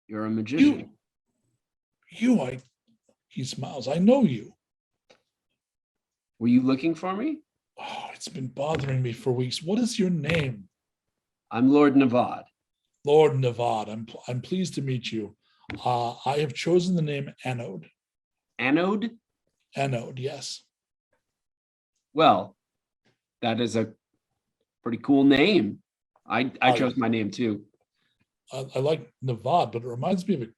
you're a magician. He smiles. I know you. Were you looking for me? Oh, it's been bothering me for weeks. What is your name? I'm Lord Navad. Lord Navad. I'm pleased to meet you. I have chosen the name Anode. Anode? Anode, yes. Well, that is a pretty cool name. I Oh, chose my name too. I like Navad, but it reminds me of a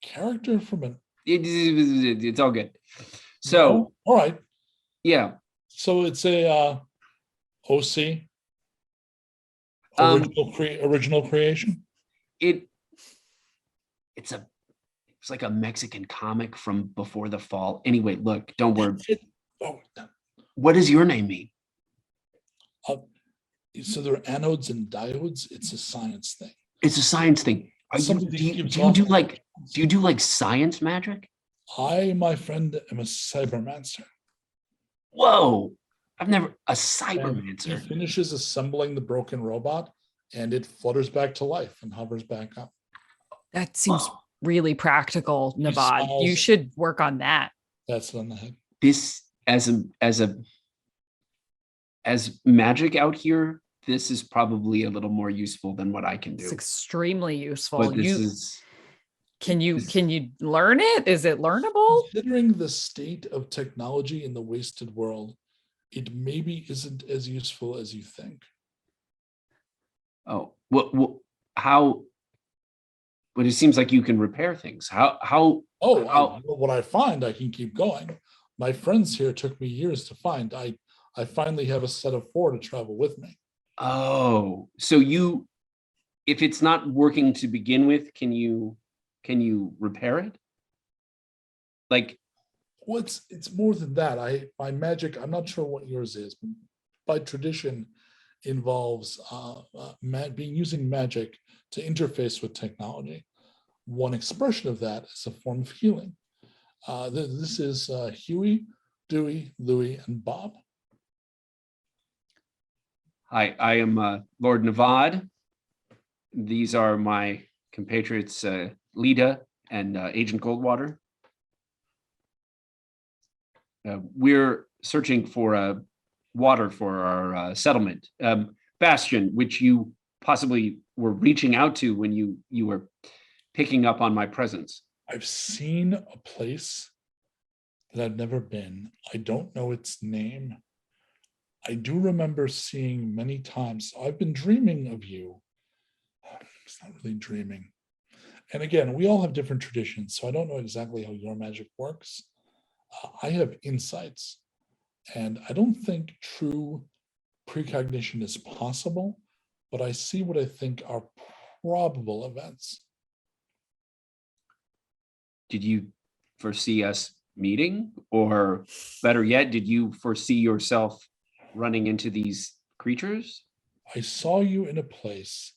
character from an. It's all good. So, Oh, all right. yeah. So it's a OC. Um, Original creation. It's like a Mexican comic from before the fall. Anyway, look, don't worry. Oh, What does your name mean? So there are anodes and diodes. It's a science thing. It's a science thing. Somebody Do you gives do off- you do like science magic? I, my friend, am a cybermancer. Whoa. I've never a And he cybermancer. finishes assembling the broken robot, and it flutters back to life and hovers back up. That seems Whoa. really practical, Navad. You smiles. should work on that. That's it on the head. This as magic out here, this is probably a little more useful than what I can It's do. extremely useful. But this You is can this- you learn it? Is it learnable? Considering the state of technology in the wasted world, it maybe isn't as useful as you think. oh how but it seems like you can repair things. How Oh, How- what I find, I can keep going. My friends here took me years to find. I finally have a set of 4 to travel with me. oh so you if it's not working to begin with, can you repair it? Like Well, it's more than that. My magic, I'm not sure what yours is, but by tradition involves using magic to interface with technology. One expression of that is a form of healing. This is Huey, Dewey, Louie, and Bob. Hi, I am Lord Navad. These are my compatriots, Lita and Agent Goldwater. We're searching for water for our settlement. Bastion, which you possibly were reaching out to when you were picking up on my presence. I've seen a place that I've never been. I don't know its name. I do remember seeing many times. I've been dreaming of you. It's not really dreaming. And again, we all have different traditions, so I don't know exactly how your magic works. I have insights, and I don't think true precognition is possible, but I see what I think are probable events. Did you foresee us meeting? Or better yet, did you foresee yourself running into these creatures? I saw you in a place.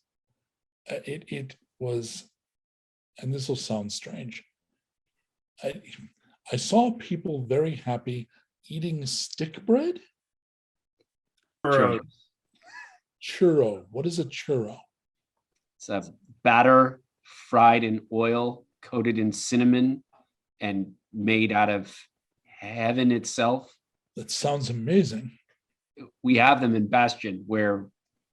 It was, and this will sound strange. I saw people very happy eating stick bread. Churros. Churro. What is a churro? It's a batter fried in oil, coated in cinnamon, and made out of heaven itself. That sounds amazing. We have them in Bastion, where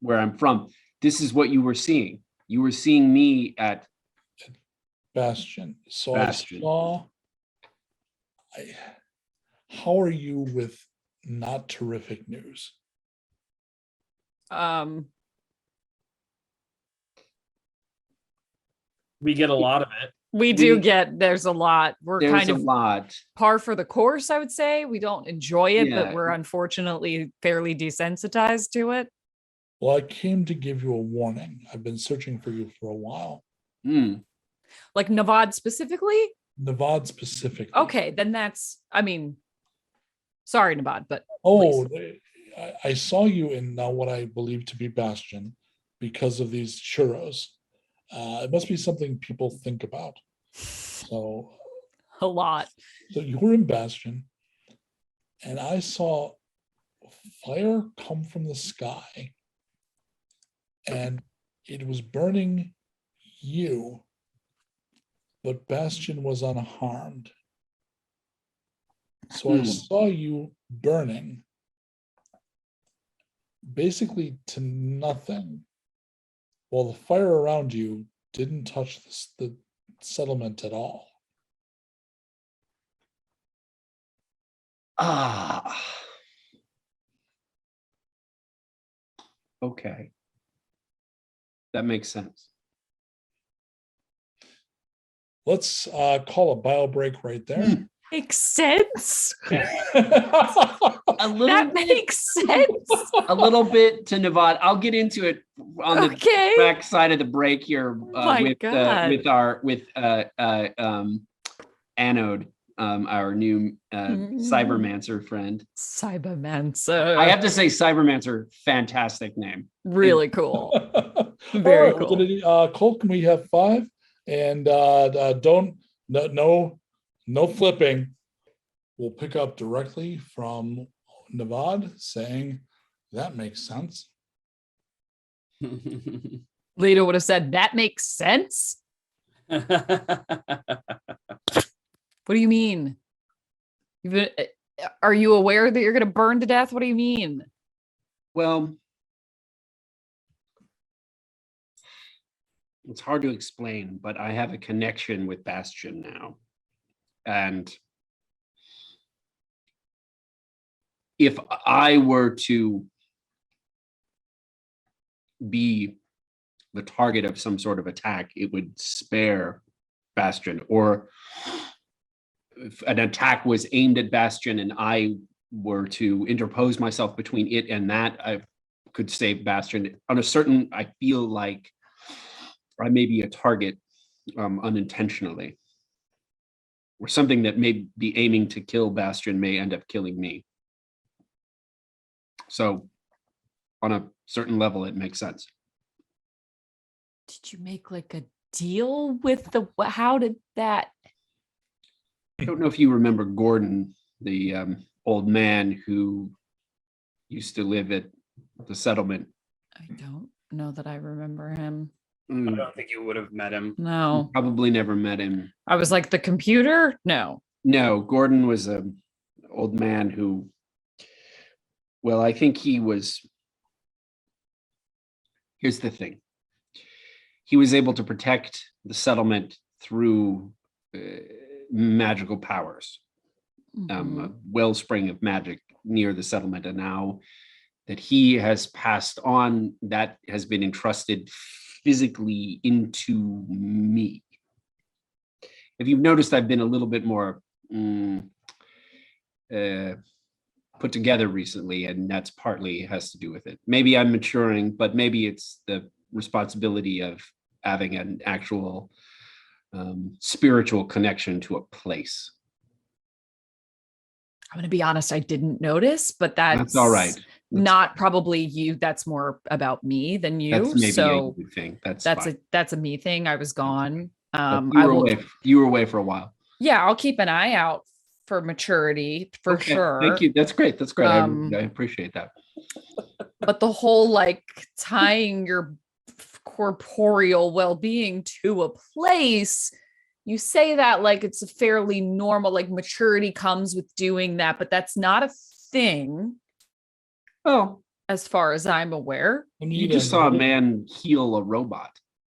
I'm from. This is what you were seeing. You were seeing me at Bastion. So Bastion. I saw. How are you with not terrific news? We get a lot of it. We do get there's a lot. We're there's kind a of lot. par for the course, I would say. We don't enjoy it, Yeah. but we're unfortunately fairly desensitized to it. Well, I came to give you a warning. I've been searching for you for a while. Hmm. Like Navad specifically. Nevada specifically. Okay, then I mean, sorry, Navad, but Oh, I saw you in now what I believe to be Bastion because of these churros. It must be something people think about. So a lot. you were in Bastion, and I saw fire come from the sky, and it was burning you, but Bastion was unharmed. So I saw you burning basically to nothing, while the fire around you didn't touch the settlement at all. Ah. Okay. That makes sense. Let's call a bio break right there. Makes sense. A little That bit, makes sense. a little bit to Nevada. I'll get into it on the Okay. back side of the break here my with God. with our anode. our new cybermancer friend. Cybermancer. I have to say, cybermancer, fantastic name. Really cool. All Very right, we're cool. gonna Colt, can we have 5? And don't no flipping. We'll pick up directly from Nevada saying that makes sense. Lita would have said, that makes sense. What do you mean? Are you aware that you're going to burn to death? What do you mean? Well, it's hard to explain, but I have a connection with Bastion now. And if I were to be the target of some sort of attack, it would spare Bastion. Or if an attack was aimed at Bastion and I were to interpose myself between it and that, I could save Bastion. On a certain, I feel like I may be a target unintentionally, or something that may be aiming to kill Bastion may end up killing me. So on a certain level, it makes sense. Did you make like a deal with how did that? I don't know if you remember Gordon, the old man who used to live at the settlement. I don't know that I remember him. I don't think you would have met him. No. Probably never met him. I was like, the computer? No. No, Gordon was an old man who, well, I think he was, here's the thing. He was able to protect the settlement through magical powers, a wellspring of magic near the settlement. And now that he has passed on, that has been entrusted physically into me. If you've noticed, I've been a little bit more put together recently, and that's partly has to do with it. Maybe I'm maturing, but maybe it's the responsibility of having an actual spiritual connection to a place. I'm going to be honest, I didn't notice, but that's all right. Not probably you. That's more about me than you. That's maybe so a you thing. That's a me thing. I was gone. You were away for a while. Yeah, I'll keep an eye out for maturity for sure. Thank you. That's great. That's great. I appreciate that. But the whole like tying your corporeal well-being to a place, you say that like it's a fairly normal, like maturity comes with doing that, but that's not a thing. Oh, as far as I'm aware. You just saw a man heal a robot.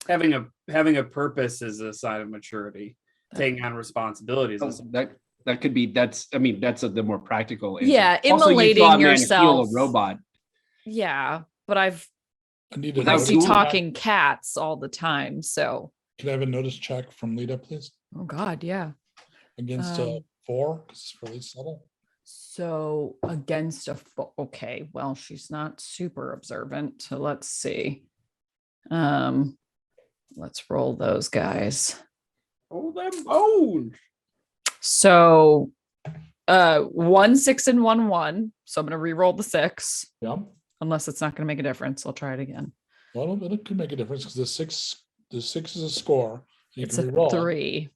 Having a purpose is a sign of maturity. Taking on responsibilities. That could be. That's the more practical answer. Yeah, also, immolating you saw a man yourself. heal a robot. Yeah, but I I see talking cats all the time. So can I have a notice check from Lita, please? Oh God, yeah. Against 4, because it's fairly subtle. So against a okay, well, she's not super observant. So let's see. Let's roll those guys. Roll them bones. So 1, 6, and 1, 1. So I'm gonna re-roll the 6. Yeah. Unless it's not gonna make a difference. I'll try it again. Well, it could make a difference because the 6 is a score. It's a 3.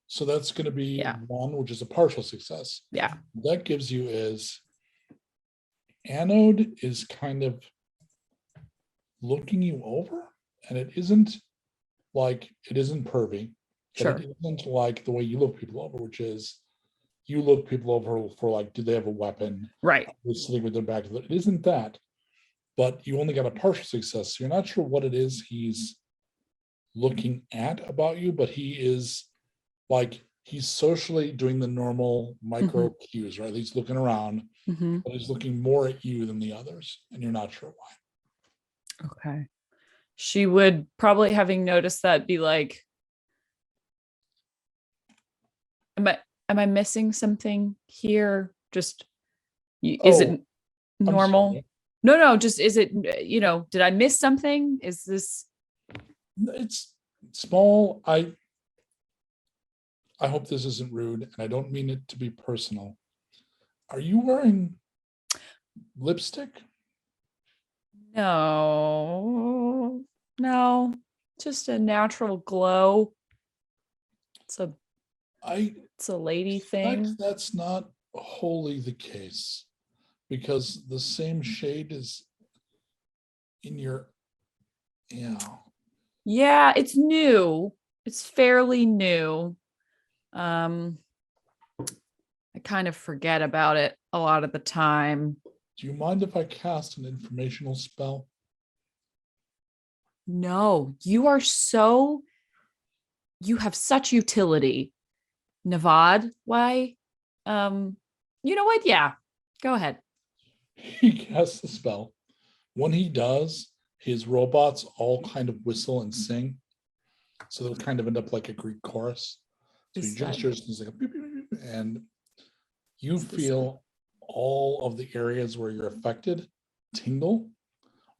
So that's going to be 1, which is a partial success. Yeah. That gives you is Anode is kind of looking you over, and it isn't pervy. Sure. It isn't like the way you look people over, which is you look people over for like, do they have a weapon? Right. They're sitting with their back to it. It isn't that, but you only got a partial success. So you're not sure what it is he's looking at about you, but he is like, he's socially doing the normal micro cues, right? He's looking around, but he's looking more at you than the others, and you're not sure why. Okay. She would probably, having noticed that, be like, am I missing something here? Just, is it normal? No, just, is it, did I miss something? Is this? It's small. I hope this isn't rude, and I don't mean it to be personal. Are you wearing lipstick? No, no, just a natural glow. I It's a lady suspect thing. that's not wholly the case, because the same shade is in your, yeah. Yeah, it's new. It's fairly new. I kind of forget about it a lot of the time. Do you mind if I cast an informational spell? No, you have such utility. Navad, why? You know what? Yeah, go ahead. He casts the spell. When he does, his robots all kind of whistle and sing. So they'll kind of end up like a Greek chorus. So he Is that- gestures and he's like, beep, beep, beep, beep, and you Is this- feel all of the areas where you're affected tingle,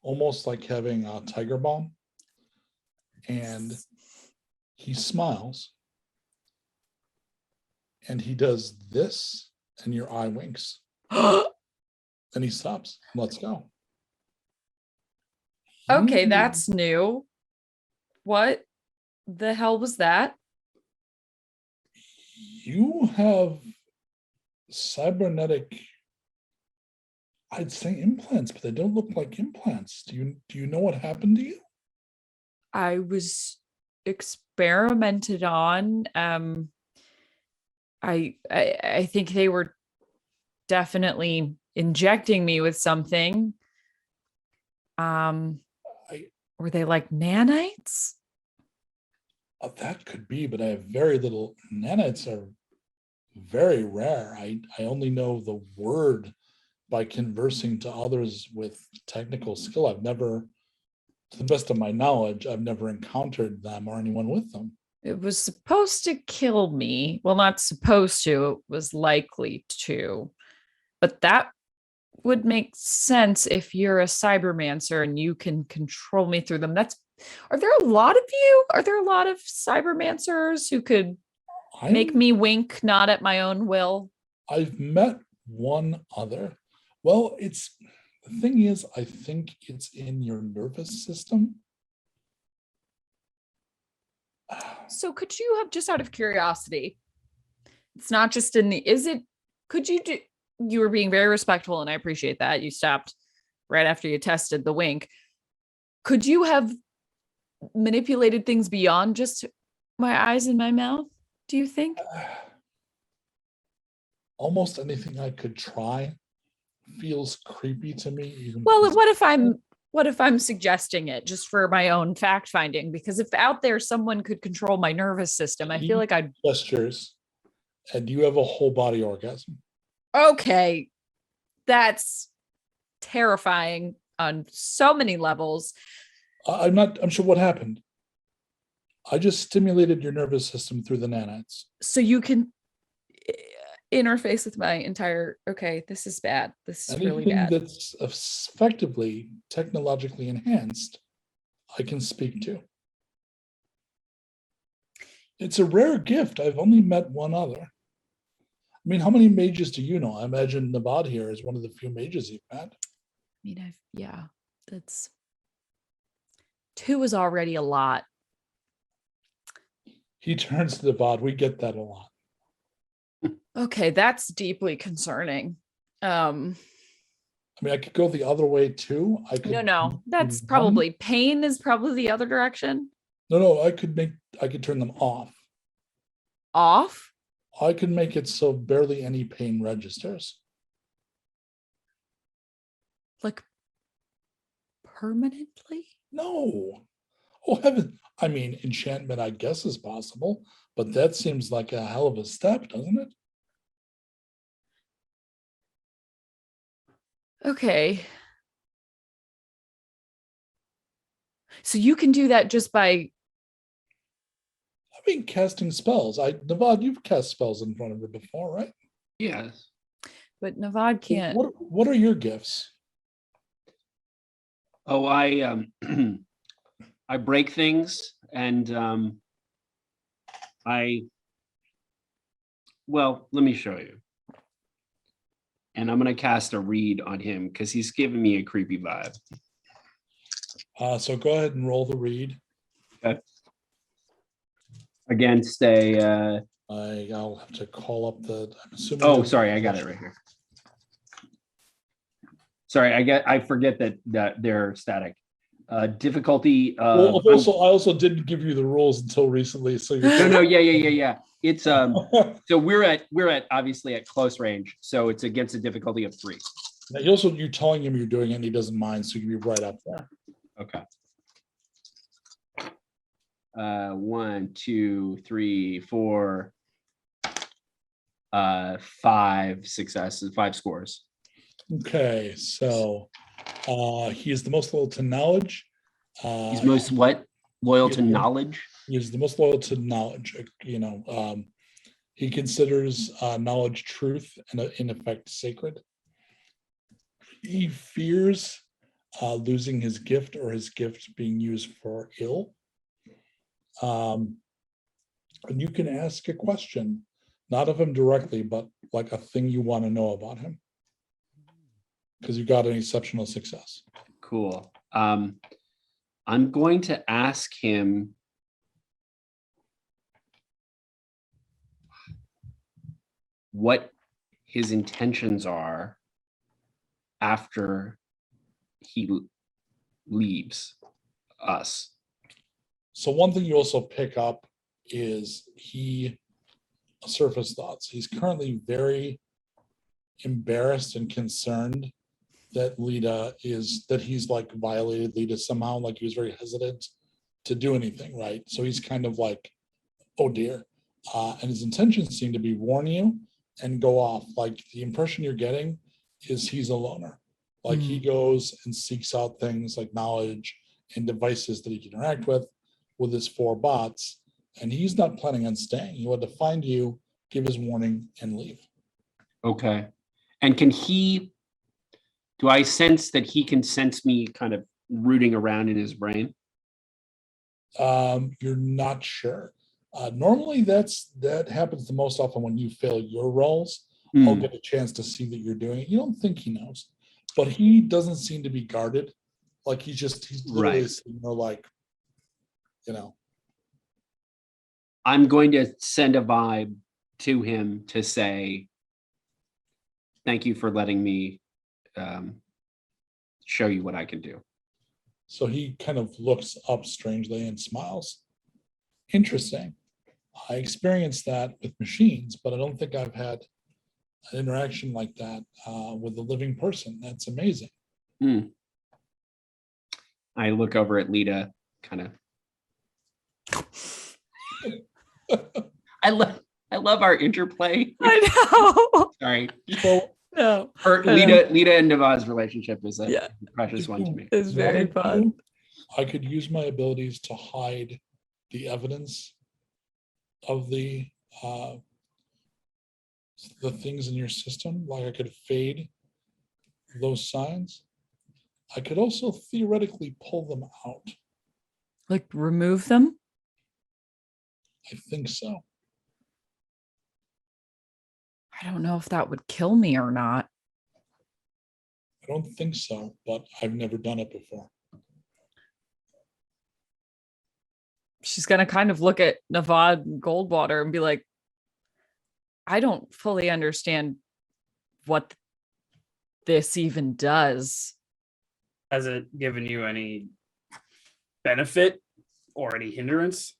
almost like having a tiger balm. And he smiles and he does this, and your eye winks. And he stops. Let's go. Okay, You- that's new. What the hell was that? You have cybernetic, I'd say implants, but they don't look like implants. Do you know what happened to you? I was experimented on. I think they were definitely injecting me with something. I- Were they like nanites? That could be, but I have very little. Nanites are very rare. I only know the word by conversing to others with technical skill. I've never, to the best of my knowledge, I've never encountered them or anyone with them. It was supposed to kill me. Well, not supposed to, it was likely to. But that would make sense if you're a cybermancer and you can control me through them. Are there a lot of you? Are there a lot of cybermancers who could make I'm- me wink, not at my own will? I've met one other. Well, the thing is, I think it's in your nervous system. So could you have, just out of curiosity, it's not just could you do, you were being very respectful and I appreciate that. You stopped right after you tested the wink. Could you have manipulated things beyond just my eyes and my mouth, do you think? Almost anything I could try feels creepy to me. Even Well, physically. what if I'm suggesting it just for my own fact finding? Because if out there someone could control my nervous system, I feel like I'd Gestures, and you have a whole body orgasm. okay. That's terrifying on so many levels. I'm sure what happened. I just stimulated your nervous system through the nanites. So you can interface with my entire, okay, this is bad. This is really Anything bad. that's effectively technologically enhanced, I can speak to. It's a rare gift. I've only met one other. I mean, how many mages do you know? I imagine Navad here is one of the few mages you've met. I mean, that's 2 is already a lot. He turns to Navad. We get that a lot. Okay, that's deeply concerning. I mean, I could go the other way too. I could No, that's one- probably pain is probably the other direction. No, I could turn them off. Off? I could make it so barely any pain registers. Like permanently? No. Oh, heaven. I mean, enchantment, I guess, is possible, but that seems like a hell of a step, doesn't it? Okay. So you can do that just by, I mean, casting spells. Navad, you've cast spells in front of her before, right? Yes. but Navad can't. What are your gifts? Oh, I I break things and I Well, let me show you. And I'm going to cast a read on him because he's giving me a creepy vibe. So go ahead and roll the read. Okay. Against a. I'll have to call up the. I'm assuming. Oh, sorry, I got it right here. Sorry, I forget that they're static. Difficulty. Well, I also didn't give you the rules until recently, so you're. No, yeah. It's so we're at obviously at close range, so it's against a difficulty of 3. Now, you're telling him you're doing it, and he doesn't mind, so you can be right up there. Okay. 1, 2, 3, 4, 5 successes, 5 scores. Okay, so he is the most loyal to knowledge. He's most what? Loyal to knowledge? He is the most loyal to knowledge. He considers knowledge truth and in effect sacred. He fears losing his gift or his gift being used for ill. And you can ask a question, not of him directly, but like a thing you want to know about him, because you got an exceptional success. Cool. I'm going to ask him what his intentions are after he leaves us. So one thing you also pick up is he surface thoughts. He's currently very embarrassed and concerned that he's like violated Lita somehow, like he was very hesitant to do anything, right? So he's kind of like, oh dear. And his intentions seem to be warn you and go off. Like the impression you're getting is he's a loner. Like he goes and seeks out things like knowledge and devices that he can interact with his 4 bots. And he's not planning on staying. He wanted to find you, give his warning, and leave. Okay. And do I sense that he can sense me kind of rooting around in his brain? You're not sure. Normally that happens the most often when you fail your rolls. I'll get a chance to see that you're doing it. You don't think he knows, but he doesn't seem to be guarded. Like he's literally Right. sitting there like, I'm going to send a vibe to him to say, thank you for letting me show you what I can do. So he kind of looks up strangely and smiles. Interesting. I experienced that with machines, but I don't think I've had an interaction like that with a living person. That's amazing. I look over at Lita, kind of. I love our interplay. I know. Sorry. So No. Lita and Navad's relationship is a precious one to me. It's very fun. I could use my abilities to hide the evidence of the things in your system. Like I could fade those signs. I could also theoretically pull them out. Like remove them? I think so. I don't know if that would kill me or not. I don't think so, but I've never done it before. She's going to kind of look at Navad and Goldwater and be like, I don't fully understand what this even does. Has it given you any benefit or any hindrance?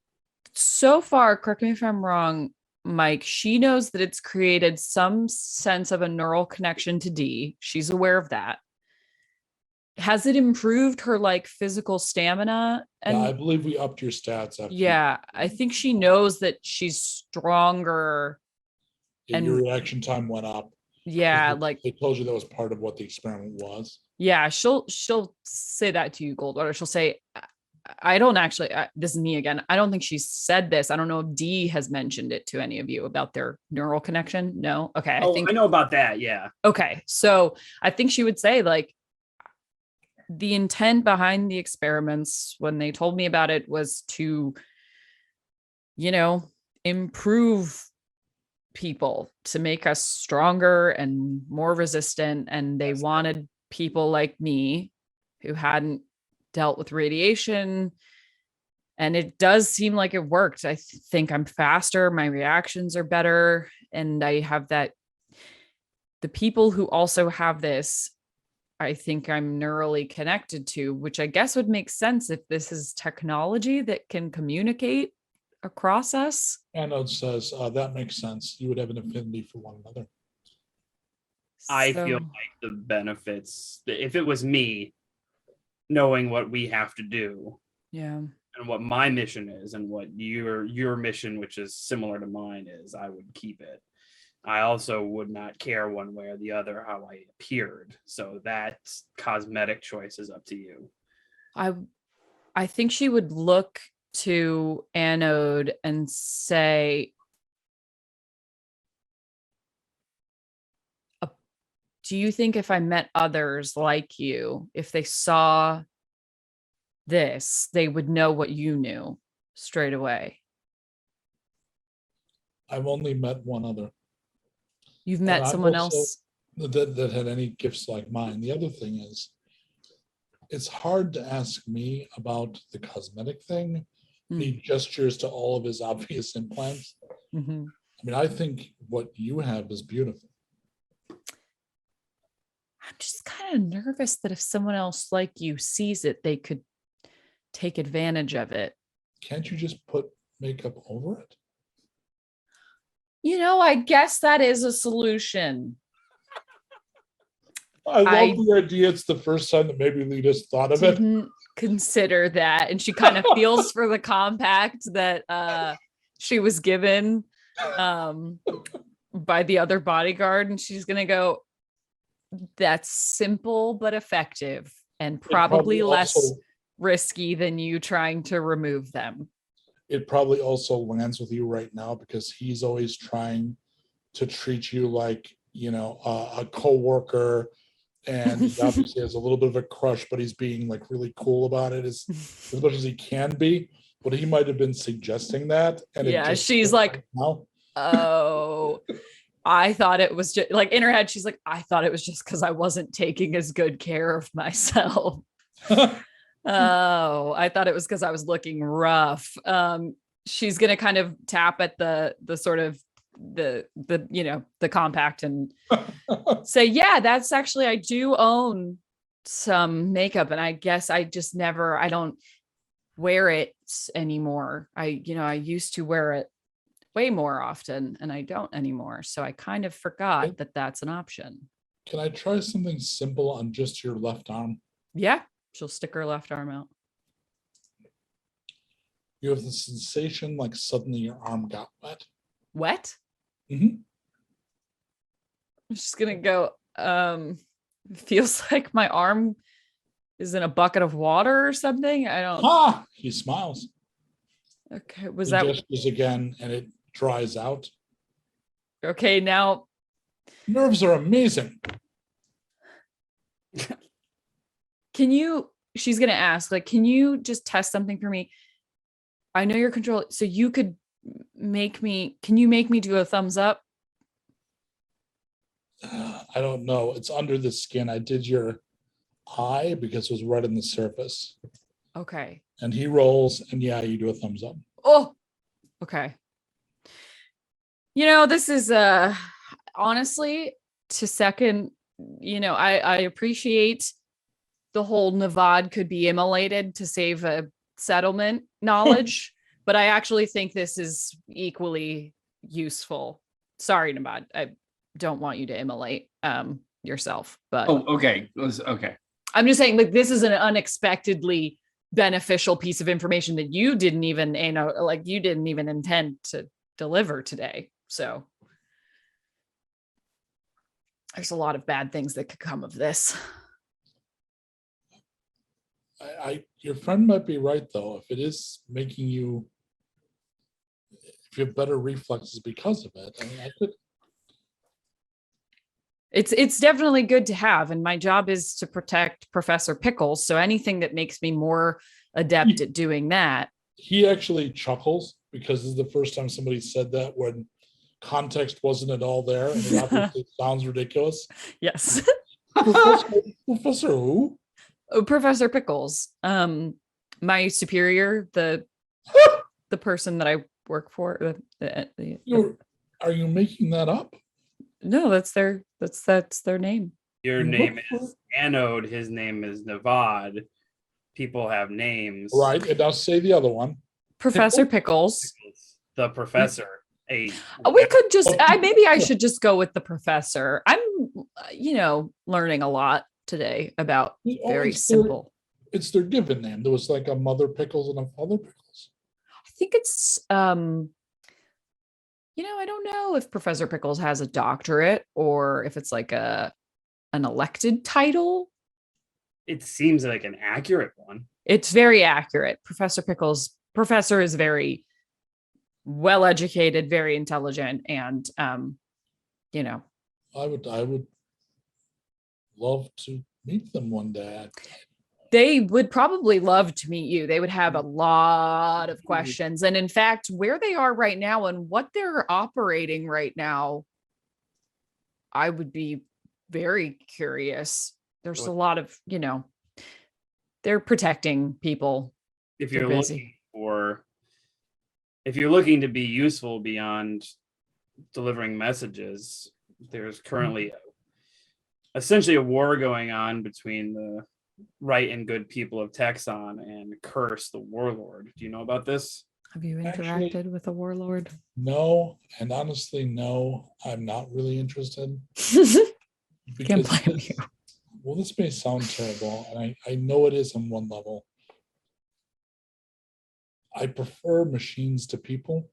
So far, correct me if I'm wrong, Mike, she knows that it's created some sense of a neural connection to D. She's aware of that. Has it improved her like physical stamina? And Yeah, I believe we upped your stats. I think she knows that she's stronger. And your reaction time went up. Yeah, like they told you that was part of what the experiment was. Yeah, she'll say that to you, Goldwater. She'll say, I don't actually, this is me again. I don't think she said this. I don't know if D has mentioned it to any of you about their neural connection. No. Okay. I know about that. Yeah. Okay. So I think she would say like the intent behind the experiments when they told me about it was to, improve people to make us stronger and more resistant. And they wanted people like me who hadn't dealt with radiation. And it does seem like it worked. I think I'm faster. My reactions are better. And I have that. The people who also have this, I think I'm neurally connected to, which I guess would make sense if this is technology that can communicate across us. Anode says that makes sense. You would have an affinity for one another. I So- feel like the benefits, if it was me, knowing what we have to do yeah. and what my mission is and what your mission, which is similar to mine, is, I would keep it. I also would not care one way or the other how I appeared. So that cosmetic choice is up to you. I think she would look to Anode and say, do you think if I met others like you, if they saw this, they would know what you knew straight away? I've only met one other You've met I've someone also- else? that had any gifts like mine. The other thing is, it's hard to ask me about the cosmetic thing. He gestures to all of his obvious implants. Mhm. I mean, I think what you have is beautiful. I'm just kind of nervous that if someone else like you sees it, they could take advantage of it. Can't you just put makeup over it? You know, I guess that is a solution. I love I the idea. It's the first time that maybe Lita's thought of it. Didn't consider that. And she kind of feels for the compact that she was given by the other bodyguard. And she's going to go, that's simple but effective and probably less also- risky than you trying to remove them. It probably also lands with you right now because he's always trying to treat you like, you know, a coworker, and he obviously has a little bit of a crush, but he's being like really cool about it as much as he can be. But he might have been suggesting that, and it Yeah, just she's came like, out now. oh, I thought it was just like in her head, she's like, I thought it was just because I wasn't taking as good care of myself. Oh, I thought it was because I was looking rough. She's gonna kind of tap at the sort of the you know, the compact and say, yeah, that's actually, I do own some makeup, and I guess I just never, I don't wear it anymore. I used to wear it way more often and I don't anymore. So I kind of forgot that that's an option. Can I try something simple on just your left arm? Yeah. She'll stick her left arm out. You have the sensation like suddenly your arm got wet. Wet? Mhm. I'm just gonna go, feels like my arm is in a bucket of water or something. I don't. Ah, he smiles. Okay. Was He that gestures again, and it dries out. okay? Now, Nerves are amazing. she's gonna ask, like, can you just test something for me? I know you're controlling, so you could can you make me do a thumbs up? I don't know. It's under the skin. I did your eye because it was right on the surface. Okay. And he rolls, and yeah, you do a thumbs up. Oh, okay. You know, this is honestly, to second, you know, I appreciate the whole Navad could be immolated to save a settlement knowledge, but I actually think this is equally useful. Sorry, Navad. I don't want you to immolate yourself, but Oh, okay. Okay. I'm just saying, like, this is an unexpectedly beneficial piece of information that you didn't even, you didn't even intend to deliver today. So there's a lot of bad things that could come of this. Your friend might be right though. If it is making you, if you have better reflexes because of it, I mean, I could. It's definitely good to have, and my job is to protect Professor Pickles. So anything that makes me more adept at doing that. He actually chuckles because this is the first time somebody said that when, context wasn't at all there, and it obviously sounds ridiculous. Yes. Professor who? Oh, Professor Pickles. My superior, the person that I work for. Are you making that up? No, that's their name. Your You name work for- is Anode. His name is Navad. People have names. Right, and I'll say the other one. Professor Pickles. The professor. A We could just maybe I should just go with the professor. I'm learning a lot today about very simple. It's their given name. There was like a Mother Pickles and a Father Pickles. I think it's I don't know if Professor Pickles has a doctorate or if it's like an elected title. It seems like an accurate one. It's very accurate. Professor is very well educated, very intelligent, and I would love to meet them one day. they would probably love to meet you. They would have a lot of questions. And in fact, where they are right now and what they're operating right now, I would be very curious. There's a lot of, they're protecting people. If They're you're busy. if you're looking to be useful beyond delivering messages, there's currently essentially a war going on between the right and good people of Texon and Curse, the warlord. Do you know about this? Have you Actually- interacted with a warlord? No, and honestly, no, I'm not really interested. Can't because blame this- you. Well, this may sound terrible, and I know it is on one level. I prefer machines to people,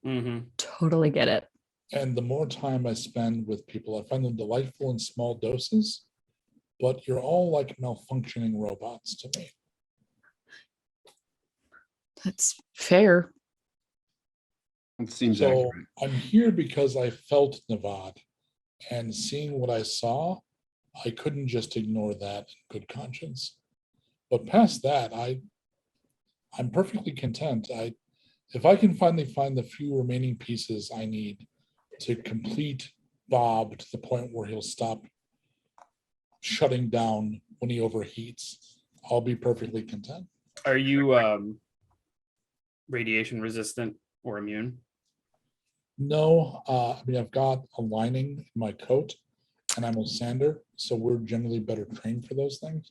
Mm-hmm. Totally get it. and the more time I spend with people, I find them delightful in small doses, but you're all like malfunctioning robots to me. That's fair. It seems So accurate. I'm here because I felt Navad, and seeing what I saw, I couldn't just ignore that in good conscience. But past that, I'm perfectly content. If I can finally find the few remaining pieces I need to complete Bob to the point where he'll stop shutting down when he overheats, I'll be perfectly content. Are you radiation resistant or immune? No, I've got a lining in my coat, and I'm a sander, so we're generally better trained for those things.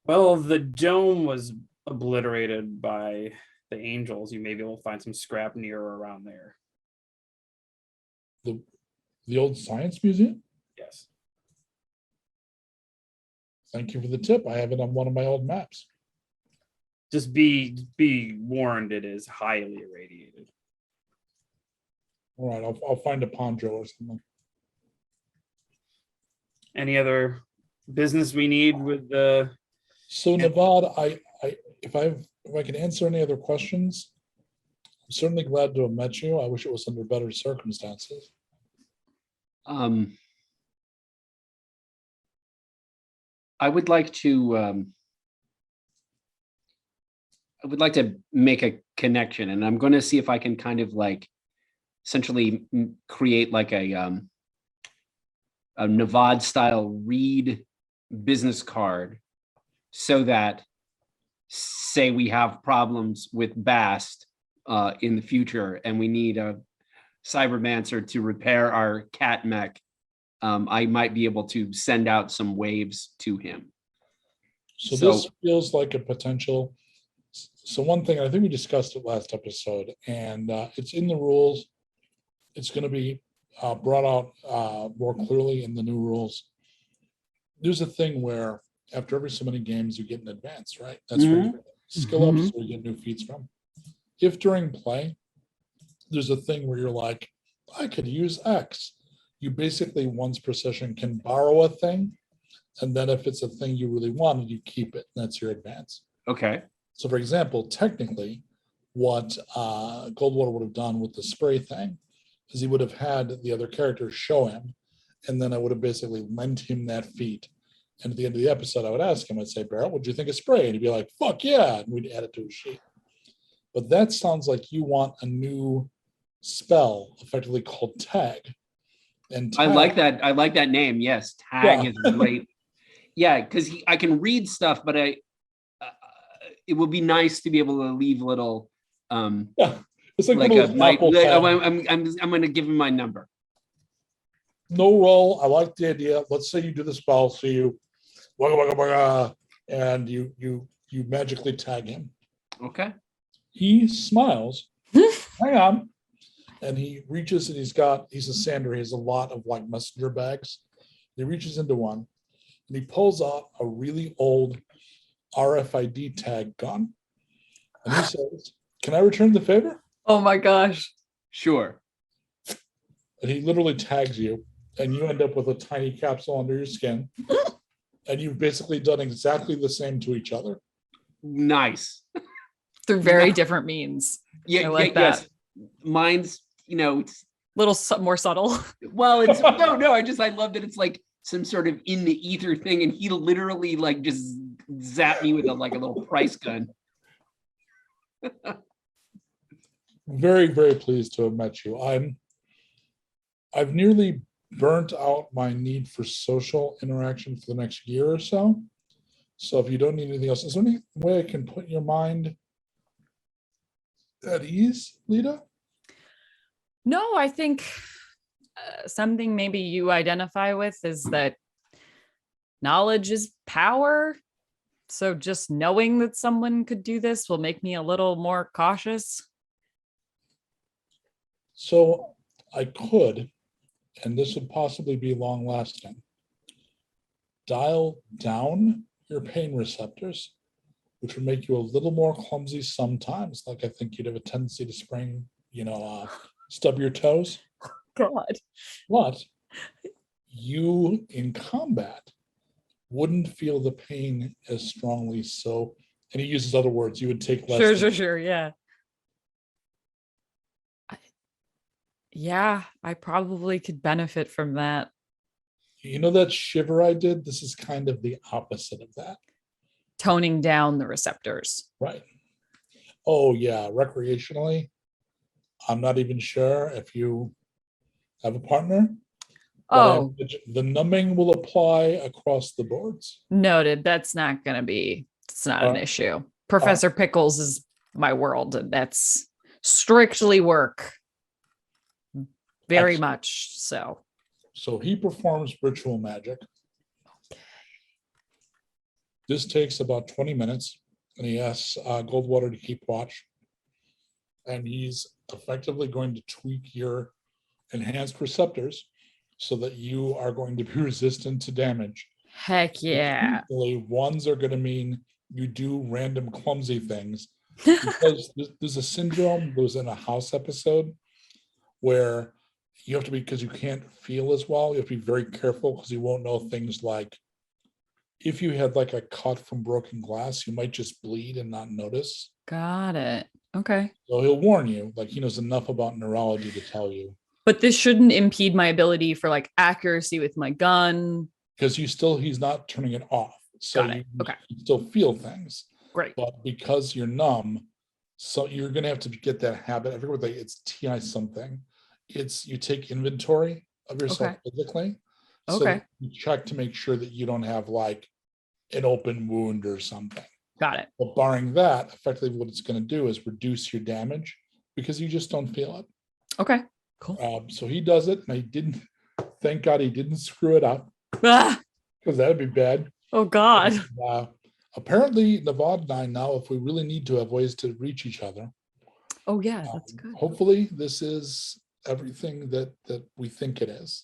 Well, the dome was obliterated by the angels. You may be able to find some scrap near or around there. The old science museum. Yes. Thank you for the tip. I have it on one of my old maps. Just be warned, it is highly irradiated. All right, I'll find a poncho or something. Any other business we need with the So Navad, if I can answer any other questions, I'm certainly glad to have met you. I wish it was under better circumstances. I would like to make a connection, and I'm going to see if I can kind of like essentially create like a Navad style read business card, so that say we have problems with Bast in the future and we need a cybermancer to repair our cat mech, I might be able to send out some waves to him. So this feels like a potential. So one thing, I think we discussed it last episode, and it's in the rules. It's going to be brought out more clearly in the new rules. There's a thing where after every so many games, you get an advance, right? That's where you get skill ups, where you get new feats from. If during play, there's a thing where you're like, I could use X. You basically, once per session, can borrow a thing, and then if it's a thing you really wanted, you keep it. That's your advance. Okay. So, for example, technically, what Goldwater would have done with the spray thing is he would have had the other character show him, and then I would have basically lent him that feat. And at the end of the episode, I would ask him, I'd say, Barrett, what'd you think of spray? And he'd be like, fuck yeah. And we'd add it to his sheet. But that sounds like you want a new spell effectively called tag. And I tag, like that. I like that name. Yes, tag is great. Yeah, because I can read stuff, but it would be nice to be able to leave little it's like like little Apple tag. I'm going to give him my number. No roll. I like the idea. Let's say you do the spell, so you waka, waka, waka, and you magically tag him. Okay. He smiles. Hang on. And he reaches and he's a sander. He has a lot of like messenger bags. He reaches into one and he pulls out a really old RFID tag gun. And he says, "Can I return the favor?" Oh my gosh. Sure. And he literally tags you, and you end up with a tiny capsule under your skin. And you've basically done exactly the same to each other. Nice. Through very different means. Yeah, I like that. Yes. Mine's, it's Little more subtle. well, it's no. I love that it's like some sort of in the ether thing, and he literally like just zapped me with a little price gun. Very, very pleased to have met you. I've nearly burnt out my need for social interaction for the next year or so. So if you don't need anything else, is there any way I can put your mind at ease, Lita? No, I think something maybe you identify with is that knowledge is power. So just knowing that someone could do this will make me a little more cautious. So I could, and this would possibly be long lasting, dial down your pain receptors, which would make you a little more clumsy sometimes. Like I think you'd have a tendency to stub your toes. God. But you in combat wouldn't feel the pain as strongly. So, and he uses other words, you would take less. Sure. Yeah. Yeah, I probably could benefit from that. You know that shiver I did? This is kind of the opposite of that. Toning down the receptors. Right. Oh, yeah. Recreationally, I'm not even sure if you have a partner. Oh, the numbing will apply across the boards. noted. It's not an issue. Professor Pickles is my world, and that's strictly work. Very Excellent. much so. So he performs ritual magic. This takes about 20 minutes, and he asks Goldwater to keep watch. And he's effectively going to tweak your enhanced receptors so that you are going to be resistant to damage. Heck yeah. Ones are going to mean you do random clumsy things. Because there's a syndrome that was in a House episode where you have to be, because you can't feel as well, you have to be very careful because you won't know things like if you had like a cut from broken glass, you might just bleed and not notice. Got it. Okay. So he'll warn you, like he knows enough about neurology to tell you. But this shouldn't impede my ability for like accuracy with my gun. Because he's not turning it off. So Got it. Okay. You still feel things. Great. But because you're numb, so you're going to have to get that habit. I forget what it's TI something. It's you take inventory of yourself physically. So Okay. you check to make sure that you don't have like an open wound or something. Got it. But barring that, effectively what it's going to do is reduce your damage because you just don't feel it. Okay. Cool. So he does it, and thank God he didn't screw it up, Ah, because that'd be bad. oh God. Apparently, Nevada and I now, if we really need to, have ways to reach each other. Oh yeah, that's good. Hopefully, this is everything that we think it is.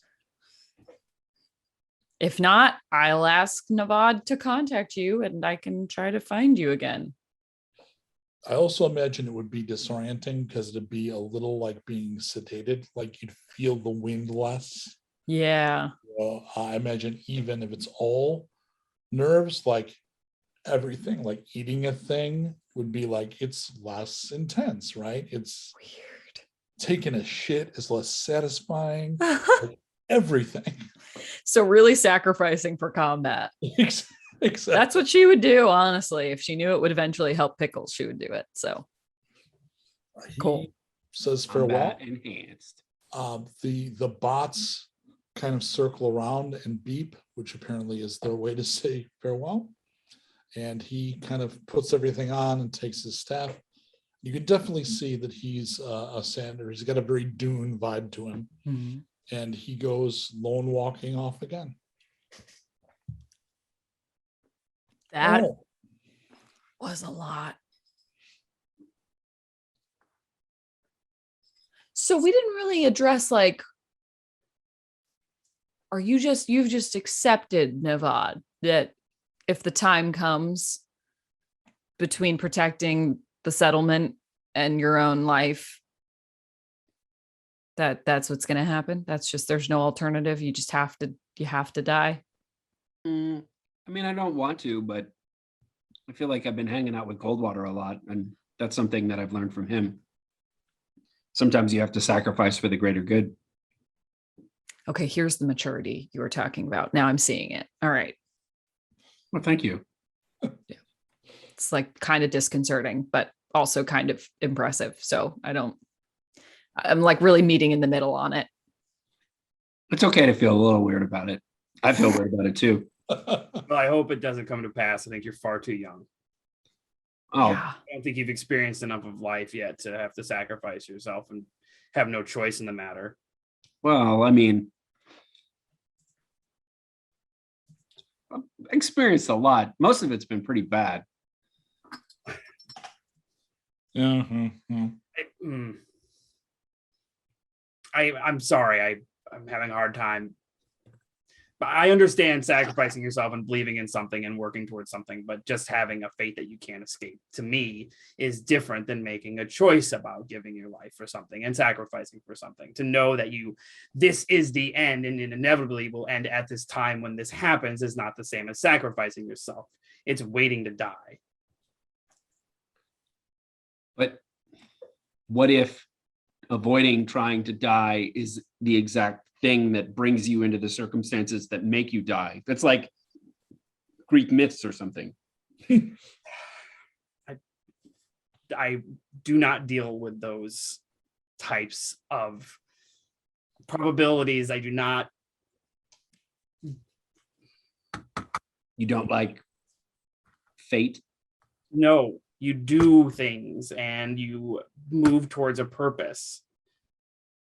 If not, I'll ask Navad to contact you and I can try to find you again. I also imagine it would be disorienting because it'd be a little like being sedated, like you'd feel the wind less. Yeah. I imagine even if it's all nerves, like everything, like eating a thing would be like it's less intense, right? It's weird. Taking a shit is less satisfying. Like everything. So really sacrificing for combat. Exactly. That's what she would do, honestly. If she knew it would eventually help Pickles, she would do it. So cool. says farewell. Combat enhanced. The bots kind of circle around and beep, which apparently is their way to say farewell. And he kind of puts everything on and takes his staff. You can definitely see that he's a Sander. He's got a very Dune vibe to him. Mhm. And he goes lone walking off again. That Oh, was a lot. So we didn't really address like, are you've just accepted, Nevad, that if the time comes between protecting the settlement and your own life, that's what's going to happen? That's just, there's no alternative. You just have to die. I mean, I don't want to, but I feel like I've been hanging out with Goldwater a lot, and that's something that I've learned from him. Sometimes you have to sacrifice for the greater good. Okay, here's the maturity you were talking about. Now I'm seeing it. All right. Well, thank you. It's like kind of disconcerting, but also kind of impressive. So I'm like really meeting in the middle on it. It's okay to feel a little weird about it. I feel weird about it too. Well, I hope it doesn't come to pass. I think you're far too young. Oh, Yeah. I don't think you've experienced enough of life yet to have to sacrifice yourself and have no choice in the matter. well, I mean, I've experienced a lot. Most of it's been pretty bad. I'm sorry. I'm having a hard time. But I understand sacrificing yourself and believing in something and working towards something, but just having a fate that you can't escape, to me, is different than making a choice about giving your life for something and sacrificing for something. To know that this is the end and it inevitably will end at this time when this happens is not the same as sacrificing yourself. It's waiting to die. But what if avoiding trying to die is the exact thing that brings you into the circumstances that make you die? That's like Greek myths or something. I do not deal with those types of probabilities. I do not. You don't like fate? No, you do things and you move towards a purpose.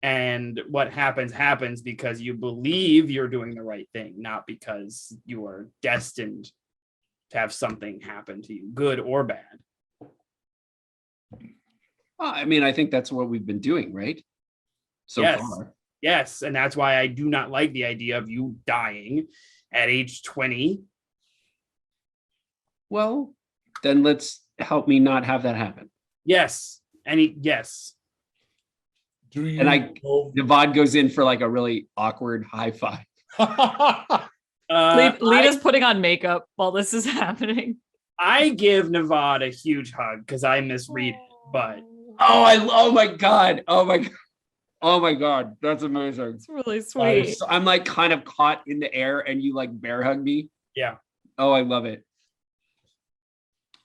And what happens because you believe you're doing the right thing, not because you are destined to have something happen to you, good or bad. Well, I mean, I think that's what we've been doing, right? So Yes. far. Yes, and that's why I do not like the idea of you dying at age 20. Well, then let's help me not have that happen. Yes, yes. Do you And know- Nevad goes in for like a really awkward high five. Lita's putting on makeup while this is happening. I give Nevad a huge hug because I misread it, but Oh my God. Oh my God. That's amazing. It's really sweet. So I'm like kind of caught in the air and you like bear hug me. yeah. Oh, I love it.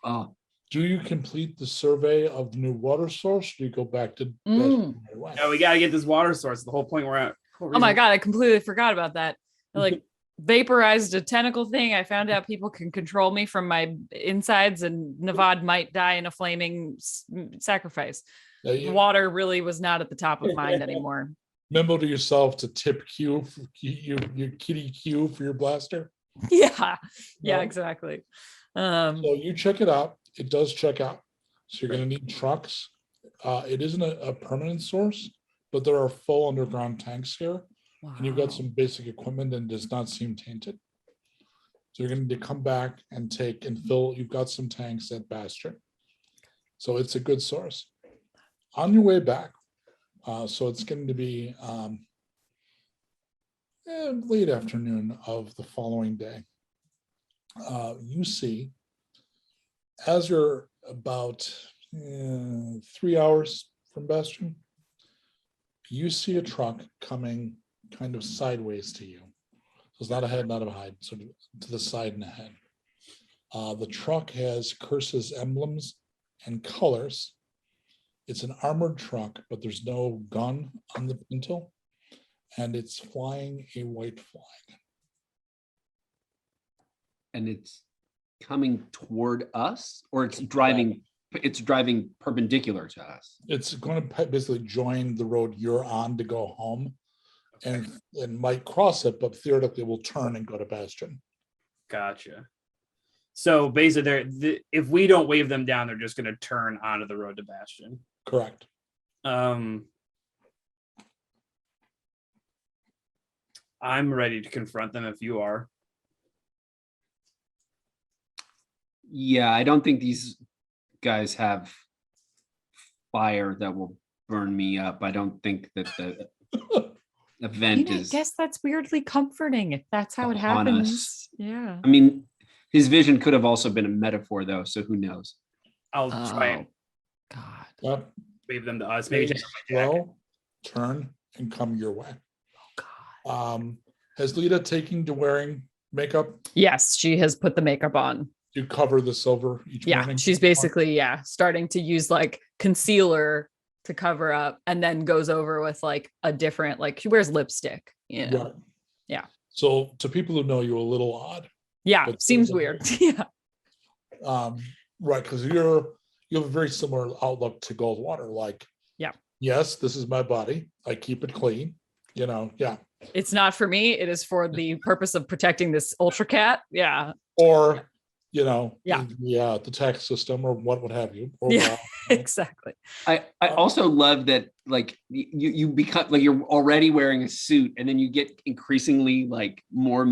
Oh, Do you complete the survey of the new water source? Or do you go back to Mm. right away? No, we got to get this water source. The whole point we're at. Oh my God, I completely forgot about that. I like vaporized a tentacle thing. I found out people can control me from my insides, and Nevad might die in a flaming sacrifice. Water really was not at the top of mind anymore. Memo to yourself to tip Q, your kitty Q for your blaster. Yeah, No? exactly. So you check it out. It does check out. So you're going to need trucks. It isn't a permanent source, but there are full underground tanks here. And you've got some basic equipment and does not seem tainted. So you're going to come back and take and fill. You've got some tanks at Bastion. So it's a good source. On your way back, so it's going to be late afternoon of the following day. You see, as you're about 3 hours from Bastion, you see a truck coming kind of sideways to you. So it's not ahead, not behind, so to the side and ahead. The truck has curses, emblems, and colors. It's an armored truck, but there's no gun on the pintle, and it's flying a white flag. And it's coming toward us, or it's driving perpendicular to us. It's going to basically join the road you're on to go home, and might cross it, but theoretically will turn and go to Bastion. Gotcha. So basically, if we don't wave them down, they're just going to turn onto the road to Bastion. Correct. I'm ready to confront them if you are. Yeah, I don't think these guys have fire that will burn me up. I don't think that the event I is guess that's weirdly comforting if that's how it on happens. us. Yeah. I mean, his vision could have also been a metaphor, though, so who knows? I'll try and God. Yep. wave them to us. Maybe Maybe just my jacket. slow, turn, and come your way. Oh, God. Has Lita taken to wearing makeup Yes, she has put the makeup on. to cover the silver each Yeah, morning? she's basically starting to use like concealer to cover up, and then goes over with like a different, like she wears lipstick. You know. Right. Yeah. So to people who know you, a little odd. Yeah, But seems those are weird. Yeah. Right, because you have a very similar outlook to Goldwater. Like, Yeah. yes, this is my body. I keep it clean. Yeah. It's not for me. It is for the purpose of protecting this ultra cat. Yeah. Or, Yeah. the tax system or what have you. Or Yeah. Exactly. I also love that, like, you become like you're already wearing a suit, and then you get increasingly like more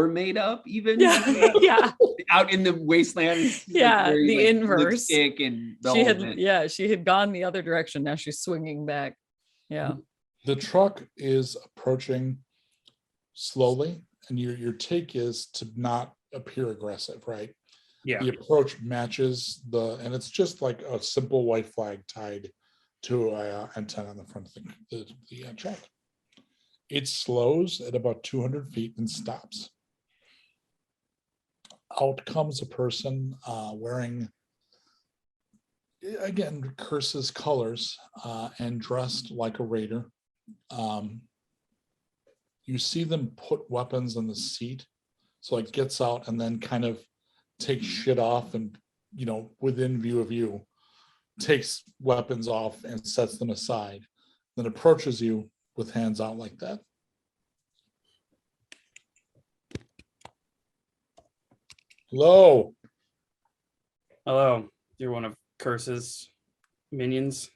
made up, even Yeah. Yeah. out in the wasteland. Like, Yeah, wearing, the like, inverse. lipstick and the She whole had, bit. she had gone the other direction. Now she's swinging back. Yeah. The truck is approaching slowly, and your take is to not appear aggressive, right? Yeah. The approach matches and it's just like a simple white flag tied to a antenna on the front of the truck. It slows at about 200 feet and stops. Out comes a person wearing, again, Curse's colors, and dressed like a raider. You see them put weapons on the seat, so it gets out and then kind of takes shit off, and within view of you, takes weapons off and sets them aside, then approaches you with hands out like that. Hello. Hello. You're one of Curse's minions.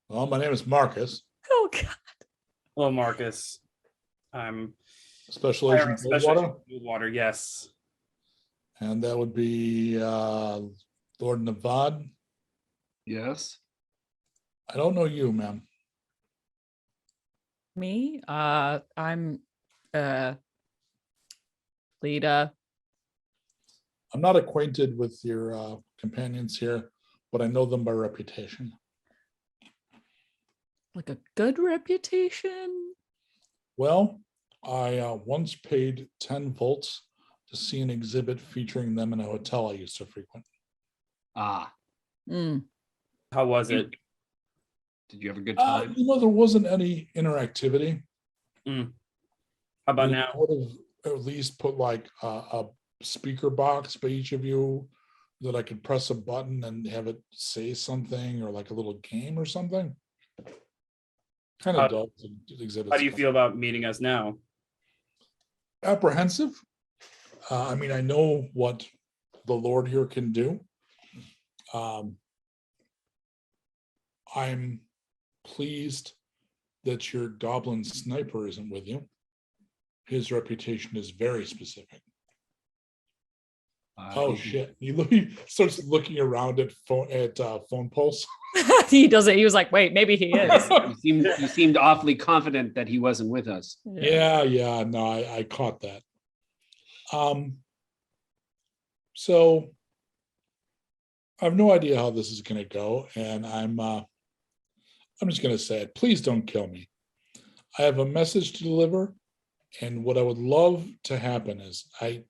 Well, my name is Marcus, Oh God. Hello, Marcus. I'm Special Agent Goldwater, Goldwater, yes. and that would be Lord Nevada. Yes. I don't know you, ma'am. Me? I'm Lita. I'm not acquainted with your companions here, but I know them by reputation. Like a good reputation. Well, I once paid 10 volts to see an exhibit featuring them in a hotel I used to frequent. Ah, Mm. How was it? did you have a good time? There wasn't any interactivity. How about We now? would have at least put like a speaker box by each of you that I could press a button and have it say something, or like a little game or something. Kind of dull exhibits. How do you feel about meeting us now? Apprehensive. I mean, I know what the Lord here can do. I'm pleased that your goblin sniper isn't with you. His reputation is very specific. Oh shit! He starts looking around at phone pulse. He doesn't. He was like, wait, maybe he is. You seemed awfully confident that he wasn't with us. Yeah. No, I caught that. So I have no idea how this is going to go, and I'm just going to say it. Please don't kill me. I have a message to deliver, and what I would love to happen is I'm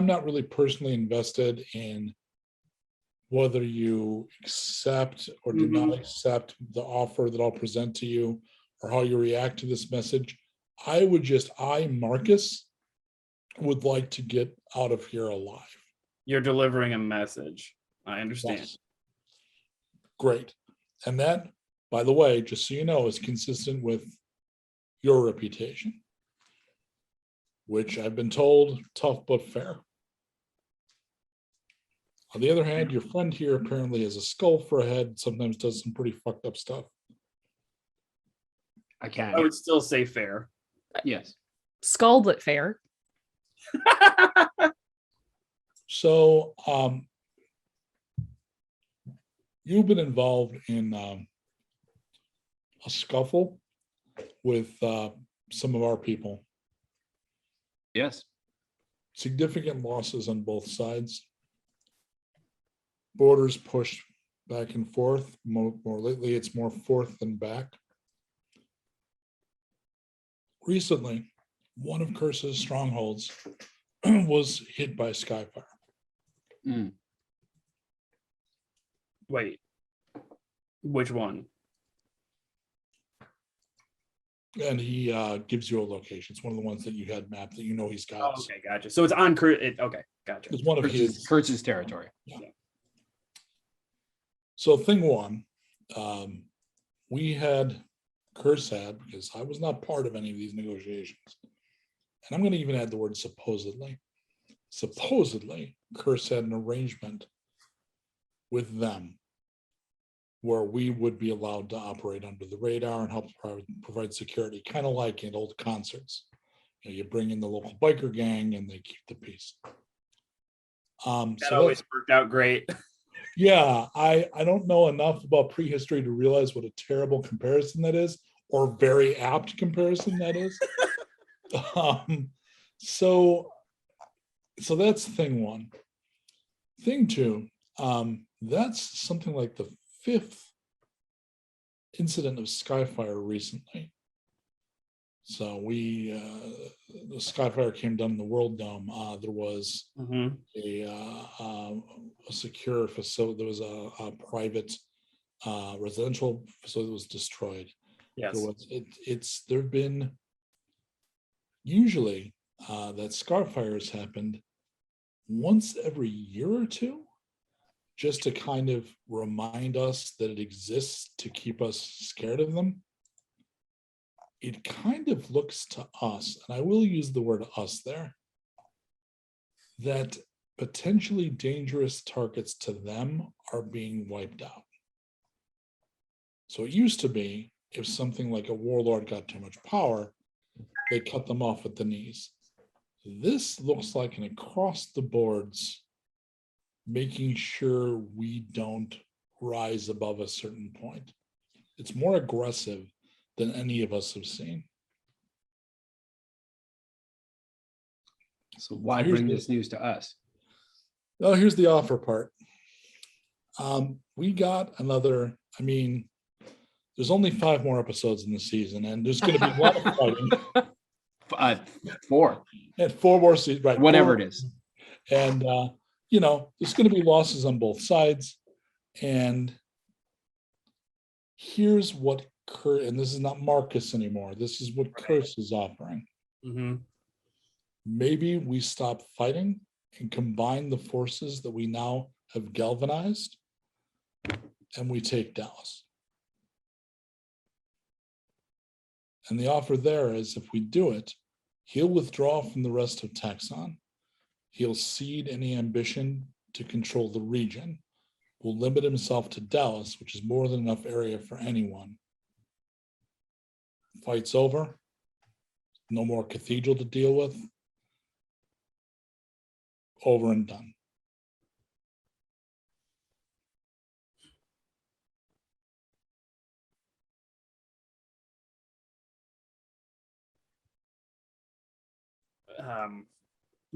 not really personally invested in whether you accept or do not accept the offer that I'll present to you, or how you react to this message. Marcus, would like to get out of here alive. You're delivering a message. I understand. Yes. Great. And that, by the way, just so you know, is consistent with your reputation, which I've been told, tough but fair. On the other hand, your friend here apparently has a skull for a head, sometimes does some pretty fucked up stuff. I can. I would still say fair. Yes. Skull but fair. So you've been involved in a scuffle with some of our people. Yes. Significant losses on both sides. Borders pushed back and forth. More lately, it's more forth than back. Recently, one of Curse's strongholds was hit by Skyfire. Mm. Wait. Which one? And he gives you a location. It's one of the ones that you had mapped that you know he's got. Oh, okay, gotcha. So it's on okay, gotcha. It's one of his. Kurtz's territory. Yeah. So thing one, we had, Curse had, because I was not part of any of these negotiations, and I'm going to even add the word supposedly. Supposedly, Curse had an arrangement with them where we would be allowed to operate under the radar and help provide security, kind of like in old concerts. You bring in the local biker gang and they keep the peace. That So always worked out great. yeah, I don't know enough about prehistory to realize what a terrible comparison that is, or very apt comparison that is. So that's thing one. Thing two, that's something like the 5th incident of Skyfire recently. So the Skyfire came down in the World Dome. There was a secure facility. There was a private residential facility that was destroyed. Yes. There have been usually that Skyfires happened once every year or two, just to kind of remind us that it exists to keep us scared of them. It kind of looks to us, and I will use the word us there, that potentially dangerous targets to them are being wiped out. So it used to be, if something like a warlord got too much power, they cut them off at the knees. This looks like an across the boards, making sure we don't rise above a certain point. It's more aggressive than any of us have seen. So why bring this news to us? Well, here's the offer part. We got another, there's only 5 more episodes in the season, and there's going to be a lot of fighting. 4. And 4 more seasons, right? Whatever 4. it is. And, there's going to be losses on both sides. And here's what and this is not Marcus anymore. This is what Curse is offering. Maybe we stop fighting and combine the forces that we now have galvanized, and we take Dallas. And the offer there is, if we do it, he'll withdraw from the rest of Texan. He'll cede any ambition to control the region, will limit himself to Dallas, which is more than enough area for anyone. Fight's over. No more cathedral to deal with. Over and done.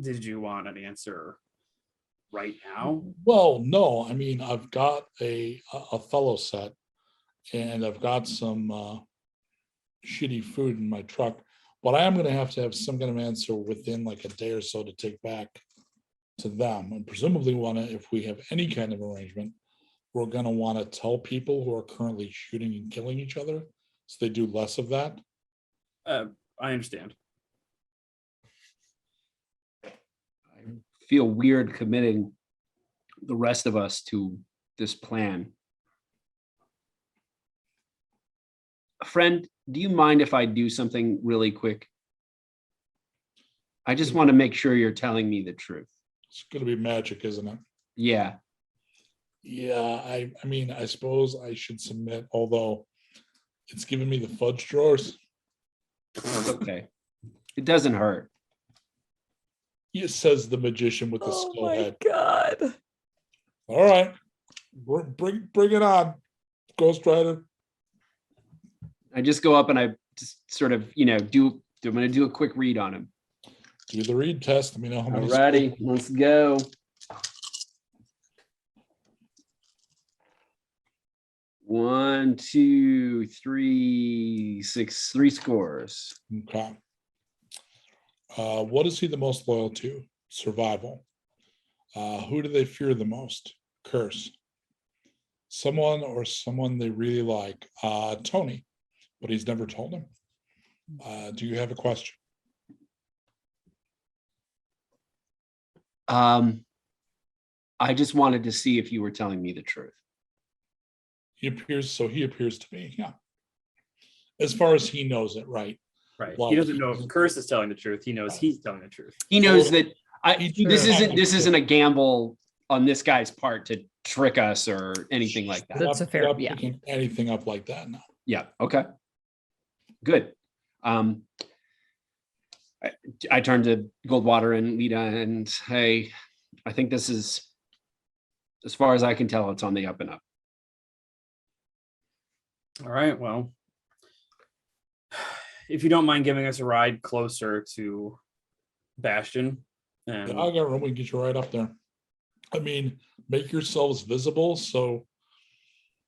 Did you want an answer right now? Well, no. I've got a fellow set, and I've got some shitty food in my truck, but I am going to have some kind of answer within like a day or so to take back to them, and presumably want to, if we have any kind of arrangement, we're going to want to tell people who are currently shooting and killing each other so they do less of that. I understand. I feel weird committing the rest of us to this plan. Friend, do you mind if I do something really quick? I just want to make sure you're telling me the truth. It's going to be magic, isn't it? Yeah. Yeah, I mean, I suppose I should submit, although it's giving me the fudge drawers. Okay. It doesn't hurt. It says the magician with the Oh skull my head. God. All right, bring it on, Ghost Rider. I just go up and I just sort of, I'm going to do a quick read on him. Do the read test. Let me know how many. Alrighty, let's go. One, two, three, six, 3 scores. Okay. What is he the most loyal to? Survival. Who do they fear the most? Curse. Someone or someone they really like. Tony, but he's never told him. Do you have a question? I just wanted to see if you were telling me the truth. He appears to me, yeah. As far as he knows it, right? Right. Well, He doesn't know if Curse is telling the truth. He knows he's telling the truth. He knows Well, that he this did- isn't a gamble on this guy's part to trick us or anything like that. That's a fair- Not yeah. picking anything up like that, no. Yeah. Okay. Good. I turned to Goldwater and Lita and hey, I think this is, as far as I can tell, it's on the up and up. All right. Well, if you don't mind giving us a ride closer to Bastion, and Yeah, I got room. We can get you right up there. I mean, make yourselves visible. So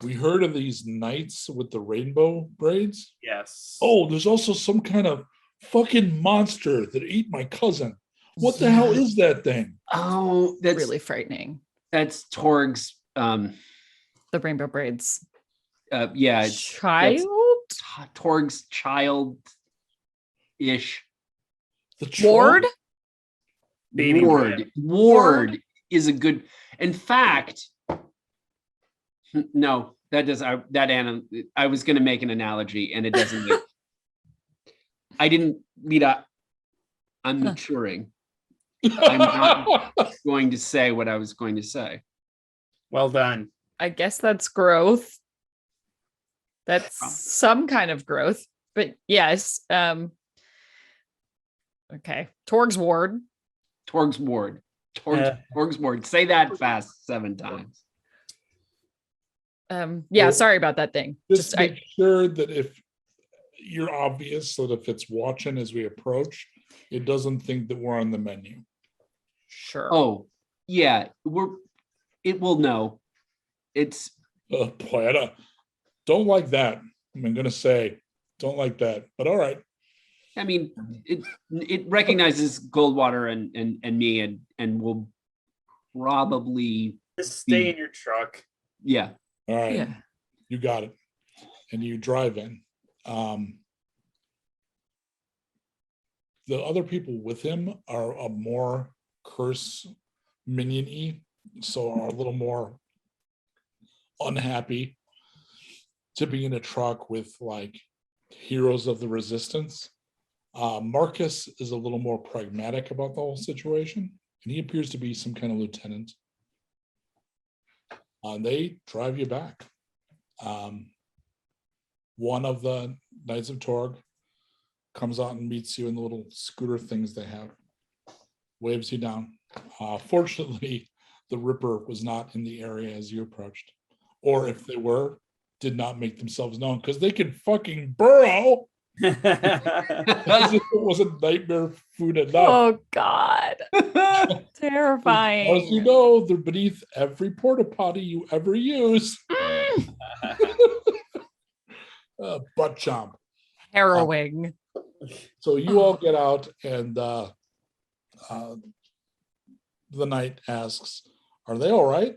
we heard of these knights with the rainbow braids. yes. Oh, there's also some kind of fucking monster that ate my cousin. What the hell is that thing? Oh, that's Really frightening. that's Torg's. The rainbow braids. Yeah, it's Child? Torg's child-ish. The troll? Ward? Baby Ward. Ward is a good. In fact, no, that does. I was going to make an analogy, and it doesn't. I didn't. Lita, I'm maturing. I'm not going to say what I was going to say. Well done. I guess that's growth. That's some kind of growth. But yes. Okay. Torg's Ward. Torg's Ward. Torg's Ward. Say that fast 7 times. Yeah, Well, sorry about that thing. Just make sure that if you're obvious, so that if it's watching as we approach, it doesn't think that we're on the menu. Sure. Oh, yeah. It will know. It's Oh boy, I don't like that. I'm gonna say, don't like that. But all right. I mean, it recognizes Goldwater and me and will probably Just stay in your truck. yeah. All right. Yeah. You got it. And you drive in. The other people with him are a more curse minion-y, so are a little more unhappy to be in a truck with like heroes of the resistance. Marcus is a little more pragmatic about the whole situation, and he appears to be some kind of lieutenant. They drive you back. One of the Knights of Torg comes out and meets you in the little scooter things they have, waves you down. Fortunately, the Ripper was not in the area as you approached, or if they were, did not make themselves known because they can fucking burrow. As if it wasn't nightmare food enough. Oh God. As you Terrifying. know, they're beneath every porta potty you ever use. Butt chomp. the night asks, "Are they all right?"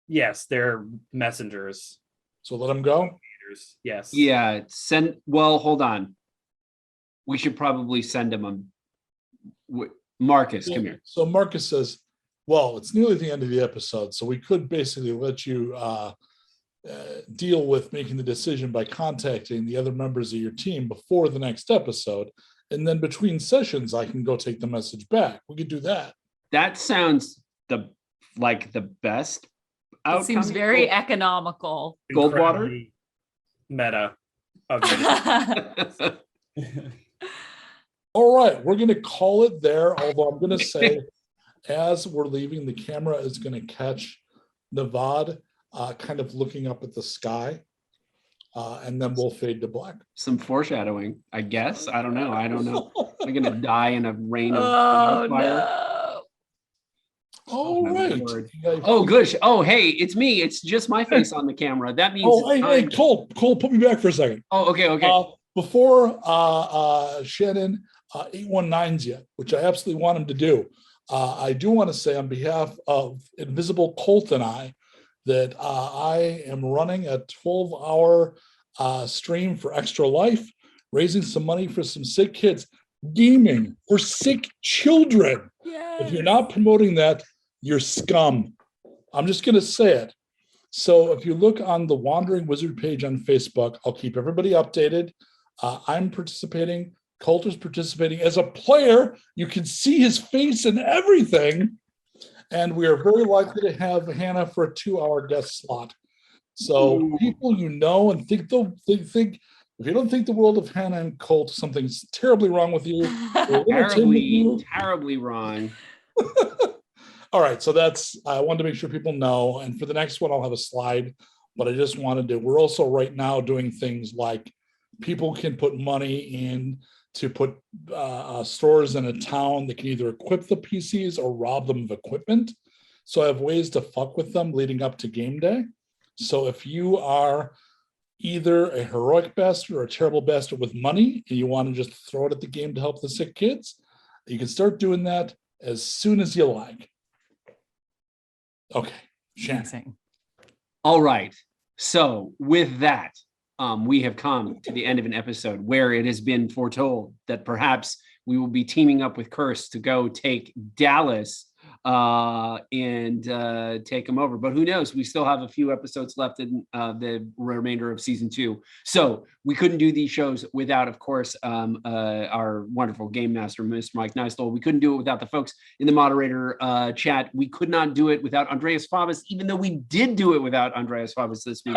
Yes, they're messengers. So let them go. Yes. Yeah, hold on. We should probably send him Marcus, come here. So Marcus says, "Well, it's nearly the end of the episode, so we could basically let you deal with making the decision by contacting the other members of your team before the next episode, and then between sessions, I can go take the message back. We could do that." That sounds the best outcome. It seems very economical. Goldwater? Incredibly meta of you. All right, we're going to call it there. Although I'm going to say, as we're leaving, the camera is going to catch Navad kind of looking up at the sky, and then we'll fade to black. Some foreshadowing, I guess. I don't know. I'm gonna die in a rain of Oh fire. no! All my right. word. You guys- Oh, gosh. Oh, hey, it's me. It's just my face on the camera. That means. Oh, it's hey, time. Colt, put me back for a second. Oh, okay. Before Shannon 819s yet, which I absolutely want him to do, I do want to say on behalf of Invisible Colt and I that I am running a 12-hour stream for Extra Life, raising some money for some sick kids, gaming for sick children. If you're not promoting that, you're scum. I'm just going to say it. So if you look on the Wandering Wizard page on Facebook, I'll keep everybody updated. I'm participating. Coulter's participating as a player. You can see his face and everything. And we are very likely to have Hannah for a 2-hour guest slot. So people you know and think if you don't think the world of Hannah and Colt, something's terribly wrong with you. Terribly wrong. All right, so I wanted to make sure people know. And for the next one, I'll have a slide. But I just wanted to. We're also right now doing things like people can put money in to put stores in a town that can either equip the PCs or rob them of equipment. So I have ways to fuck with them leading up to game day. So if you are either a heroic bastard or a terrible bastard with money and you want to just throw it at the game to help the sick kids, you can start doing that as soon as you like. Okay, Shannon. Amazing. All right. So with that, we have come to the end of an episode where it has been foretold that perhaps we will be teaming up with Curse to go take Dallas and take them over. But who knows? We still have a few episodes left in the remainder of season 2. So we couldn't do these shows without, of course, our wonderful game master, Mr. Mike Nystul. We couldn't do it without the folks in the moderator chat. We could not do it without Andreas Favas, even though we did do it without Andreas Favas this week.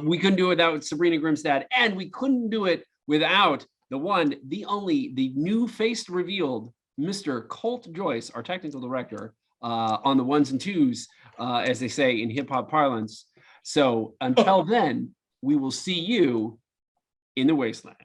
We couldn't do it without Sabrina Grimstad, and we couldn't do it without the one, the only, the new face revealed, Mr. Colt Joyce, our technical director, on the ones and twos, as they say in hip hop parlance. So until then, we will see you in the wasteland.